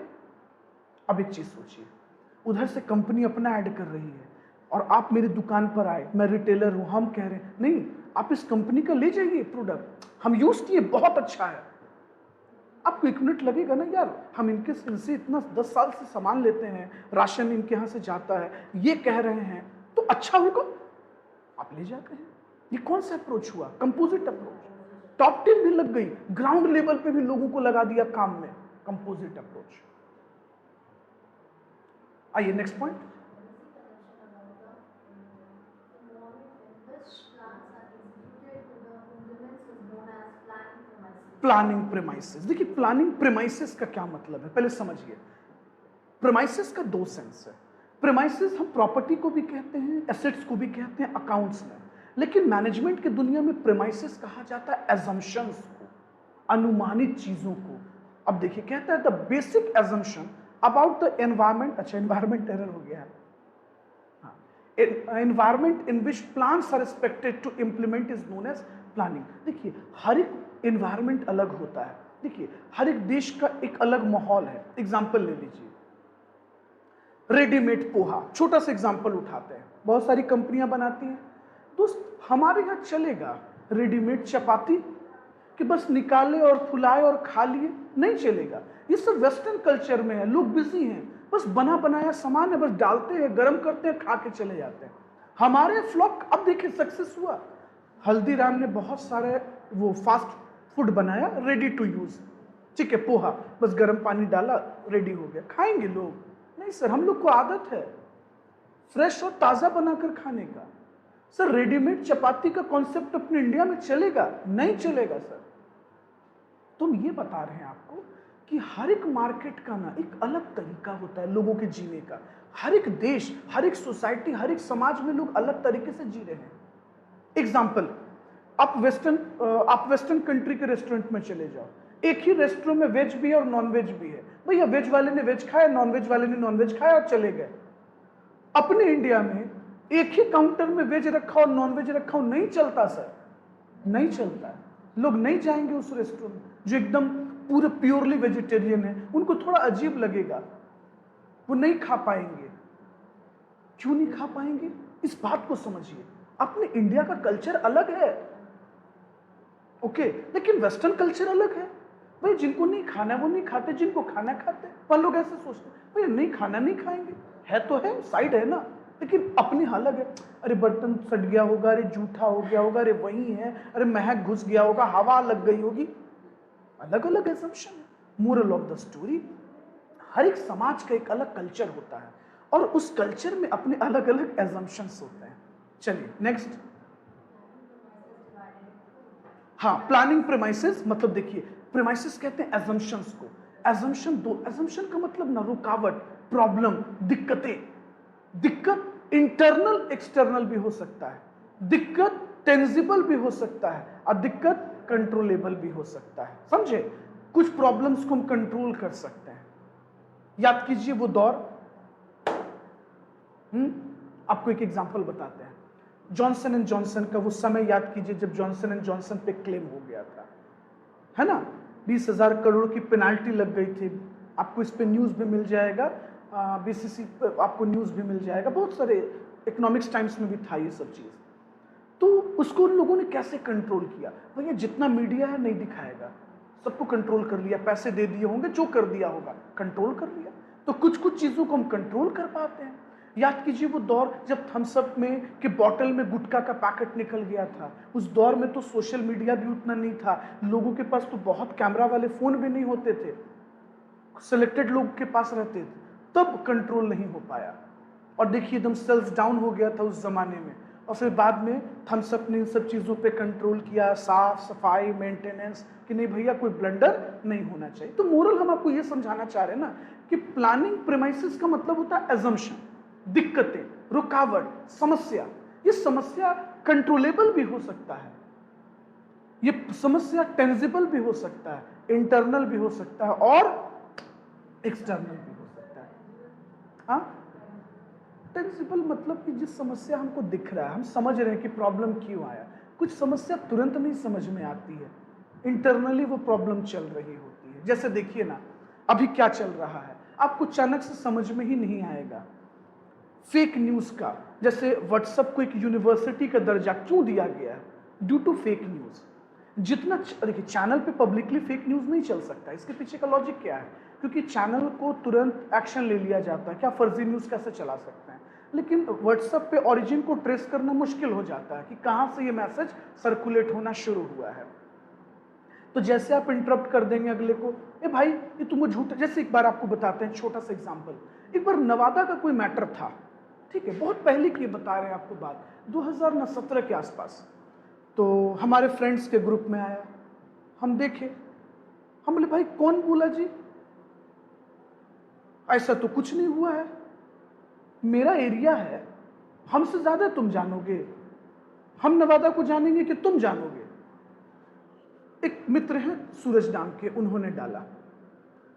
अब एक चीज सोचिए, उधर से कंपनी अपना ऐड कर रही है और आप मेरी दुकान पर आए, मैं रिटेलर हूं, हम कह रहे हैं नहीं आप इस कंपनी का ले जाइए प्रोडक्ट, हम यूज किए, बहुत अच्छा है। आपको 1 मिनट लगेगा ना यार, हम इनसे इतना 10 साल से सामान लेते हैं, राशन इनके यहां से जाता है, ये कह रहे हैं तो अच्छा होगा, आप ले जाते हैं। ये कौन सा अप्रोच हुआ, कंपोजिट अप्रोच। टॉप टीम भी लग गई, ग्राउंड लेवल पे भी लोगों को लगा दिया काम में, कंपोजिट अप्रोच। आइए नेक्स्ट पॉइंट। Planning premises. देखिए प्लानिंग प्रेमाइसिस का क्या मतलब है, पहले समझिए। प्रेमाइसिस का दो सेंस है। प्रेमाइसिस हम प्रॉपर्टी को भी कहते हैं, एसेट्स को भी कहते हैं अकाउंट्स में, लेकिन मैनेजमेंट की दुनिया में प्रेमाइसिस कहा जाता है एजम्पशंस को, अनुमानित चीजों को। अब देखिए कहता है the basic assumption about the environment, अच्छा एनवायरमेंट एरर हो गया है, environment in which plans are expected to implement is known as planning। देखिए हर एक environment अलग होता है, देखिए हर एक देश का एक अलग माहौल है। एग्जाम्पल ले लीजिए, रेडीमेड पोहा, छोटा सा एग्जाम्पल उठाते हैं, बहुत सारी कंपनियां बनाती हैं। दोस्त हमारे यहाँ चलेगा रेडीमेड चपाती कि बस निकाले और फुलाए और खा लिए? नहीं चलेगा। ये सब वेस्टर्न कल्चर में है, लोग बिजी हैं, बस बना बनाया सामान है, बस डालते हैं, गर्म करते हैं, खा के चले जाते हैं। हमारे फ्लॉक अब देखिए सक्सेस हुआ, हल्दीराम ने बहुत सारे वो फास्ट फूड बनाया, रेडी टू यूज। ठीक है, पोहा बस गर्म पानी डाला, रेडी हो गया, खाएंगे लोग? नहीं सर, हम लोग को आदत है फ्रेश और ताजा बनाकर खाने का। सर रेडीमेड चपाती का कॉन्सेप्ट अपने इंडिया में चलेगा? नहीं चलेगा सर। तो हम ये बता रहे हैं आपको कि हर एक मार्केट का ना एक अलग तरीका होता है लोगों के जीने का। हर एक देश, हर एक सोसाइटी, हर एक समाज में लोग अलग तरीके से जी रहे हैं। एग्जाम्पल, आप वेस्टर्न कंट्री के रेस्टोरेंट में चले जाओ, एक ही रेस्टोरेंट में वेज भी है और नॉन वेज भी है। भैया वेज वाले ने वेज खाया, नॉन वेज वाले ने नॉन वेज खाया और चले गए। अपने इंडिया में एक ही काउंटर में वेज रखा और नॉन वेज रखा हो, नहीं चलता सर, नहीं चलता है। लोग नहीं जाएंगे उस रेस्टोरेंट जो एकदम पूरे प्योरली वेजिटेरियन है, उनको थोड़ा अजीब लगेगा, वो नहीं खा पाएंगे। क्यों नहीं खा पाएंगे? इस बात को समझिए, अपने इंडिया का कल्चर अलग है, ओके, लेकिन वेस्टर्न कल्चर अलग है। भाई जिनको नहीं खाना वो नहीं खाते, जिनको खाना खाते। पर लोग ऐसे सोचते हैं भाई नहीं खाना नहीं खाएंगे, है तो है, साइड है ना, लेकिन अपनी अलग है। अरे बर्तन सट गया होगा, अरे जूठा हो गया होगा, अरे वही है, अरे महक घुस गया होगा, हवा लग गई होगी। अलग अलग एजम्पशन है। मोरल ऑफ द स्टोरी, हर एक समाज का एक अलग कल्चर होता है और उस कल्चर में अपने अलग अलग एजम्पशंस होते हैं। चलिए नेक्स्ट। हाँ, प्लानिंग प्रेमाइसिस, मतलब देखिए प्रेमाइसिस कहते हैं एजम्पशंस को। एजम्पशन दो, एजम्पशन का मतलब ना रुकावट, प्रॉब्लम, दिक्कतें। दिक्कत इंटरनल एक्सटर्नल भी हो सकता है, दिक्कत टेंजिबल भी हो सकता है और दिक्कत कंट्रोलेबल भी हो सकता है। समझे? कुछ प्रॉब्लम्स को हम कंट्रोल कर सकते हैं। याद कीजिए वो दौर, आपको एक एग्जांपल बताते हैं। जॉनसन एंड जॉनसन का वो समय याद कीजिए जब जॉनसन एंड जॉनसन पे क्लेम हो गया था, है ना, 20,000 करोड़ की पेनाल्टी लग गई थी। आपको इस पे न्यूज भी मिल जाएगा, बीसीसी आपको न्यूज भी मिल जाएगा, बहुत सारे इकोनॉमिक्स टाइम्स में भी था ये सब चीज। तो उसको उन लोगों ने कैसे कंट्रोल किया? भैया जितना मीडिया है नहीं दिखाएगा, सबको कंट्रोल कर लिया, पैसे दे दिए होंगे, जो कर दिया होगा कंट्रोल कर लिया। तो कुछ कुछ चीजों को हम कंट्रोल कर पाते हैं। याद कीजिए वो दौर जब थम्स अप में के बॉटल में गुटखा का पैकेट निकल गया था। उस दौर में तो सोशल मीडिया भी उतना नहीं था, लोगों के पास तो बहुत कैमरा वाले फोन भी नहीं होते थे, सिलेक्टेड लोग के पास रहते थे, तब कंट्रोल नहीं हो पाया। और देखिए एकदम सेल्फ डाउन हो गया था उस जमाने में। और फिर बाद में थम्स अप ने इन सब चीज़ों पे कंट्रोल किया, साफ सफाई, मेंटेनेंस, कि नहीं भैया कोई ब्लंडर नहीं होना चाहिए। तो मोरल हम आपको ये समझाना चाह रहे हैं ना कि प्लानिंग प्रेमाइसिस का मतलब होता है एजम्पशन, दिक्कतें, रुकावट, समस्या। ये समस्या कंट्रोलेबल भी हो सकता है, ये समस्या टेंजिबल भी हो सकता है, इंटरनल भी हो सकता है और एक्सटर्नल भी हो सकता है। हाँ, टेंजिबल मतलब कि जिस समस्या हमको दिख रहा है, हम समझ रहे हैं कि प्रॉब्लम क्यों आया। कुछ समस्या तुरंत नहीं समझ में आती है, इंटरनली वो प्रॉब्लम चल रही होती है। जैसे देखिए ना, अभी क्या चल रहा है आपको अचानक से समझ में ही नहीं आएगा। फेक न्यूज का, जैसे व्हाट्सएप को एक यूनिवर्सिटी का दर्जा क्यों दिया गया है? Due to fake news. जितना देखिए चैनल पे पब्लिकली फेक न्यूज नहीं चल सकता, इसके पीछे का लॉजिक क्या है? क्योंकि चैनल को तुरंत एक्शन ले लिया जाता है, क्या फर्जी न्यूज कैसे चला सकते हैं। लेकिन व्हाट्सएप पे ओरिजिन को ट्रेस करना मुश्किल हो जाता है कि कहां से ये मैसेज सर्कुलेट होना शुरू हुआ है। तो जैसे आप इंटरप्ट कर देंगे अगले को, ए भाई ये तुमको झूठ। जैसे एक बार आपको बताते हैं छोटा सा एग्जांपल। एक बार नवादा का कोई मैटर था, ठीक है, बहुत पहले की बता रहे हैं आपको बात, 2017 के आसपास। तो हमारे फ्रेंड्स के ग्रुप में आया, हम देखे हम बोले भाई कौन बोला जी, ऐसा तो कुछ नहीं हुआ है, मेरा एरिया है, हमसे ज्यादा तुम जानोगे, हम नवादा को जानेंगे कि तुम जानोगे। एक मित्र हैं सूरज नाम के, उन्होंने डाला,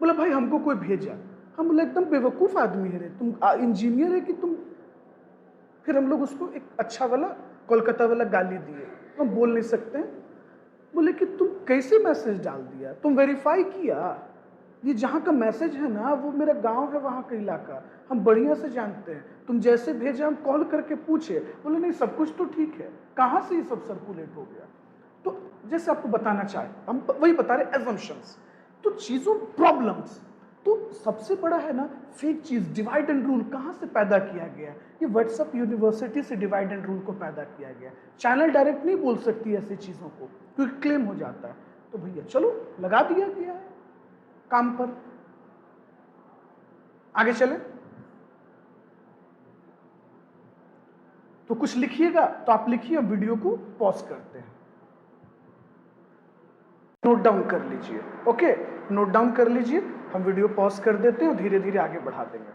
बोला भाई हमको कोई भेजा। हम बोले एकदम बेवकूफ आदमी है रे, तुम इंजीनियर है कि तुम। फिर हम लोग उसको एक अच्छा वाला कोलकाता वाला गाली दिए, हम बोल नहीं सकते हैं। बोले कि तुम कैसे मैसेज डाल दिया, तुम वेरीफाई किया? ये जहाँ का मैसेज है ना वो मेरा गांव है, वहाँ का इलाका हम बढ़िया से जानते हैं, तुम जैसे भेजे हम कॉल करके पूछे। बोले नहीं सब कुछ तो ठीक है, कहाँ से ये सब सर्कुलेट हो गया? तो जैसे आपको बताना चाहे, हम वही बता रहे एजम्पशंस, तो चीज़ों प्रॉब्लम्स। तो सबसे बड़ा है ना fake cheese, divide and rule कहाँ से पैदा किया गया? ये व्हाट्सएप यूनिवर्सिटी से डिवाइड एंड रूल को पैदा किया गया। चैनल डायरेक्ट नहीं बोल सकती ऐसी चीज़ों को क्योंकि क्लेम हो जाता है। तो भैया चलो लगा दिया गया है काम पर, आगे चले। तो कुछ लिखिएगा तो आप लिखिए, हम वीडियो को पॉज करते हैं, नोट डाउन कर लीजिए। ओके, नोट डाउन कर लीजिए, हम वीडियो पॉज कर देते हैं और धीरे धीरे आगे बढ़ा देंगे।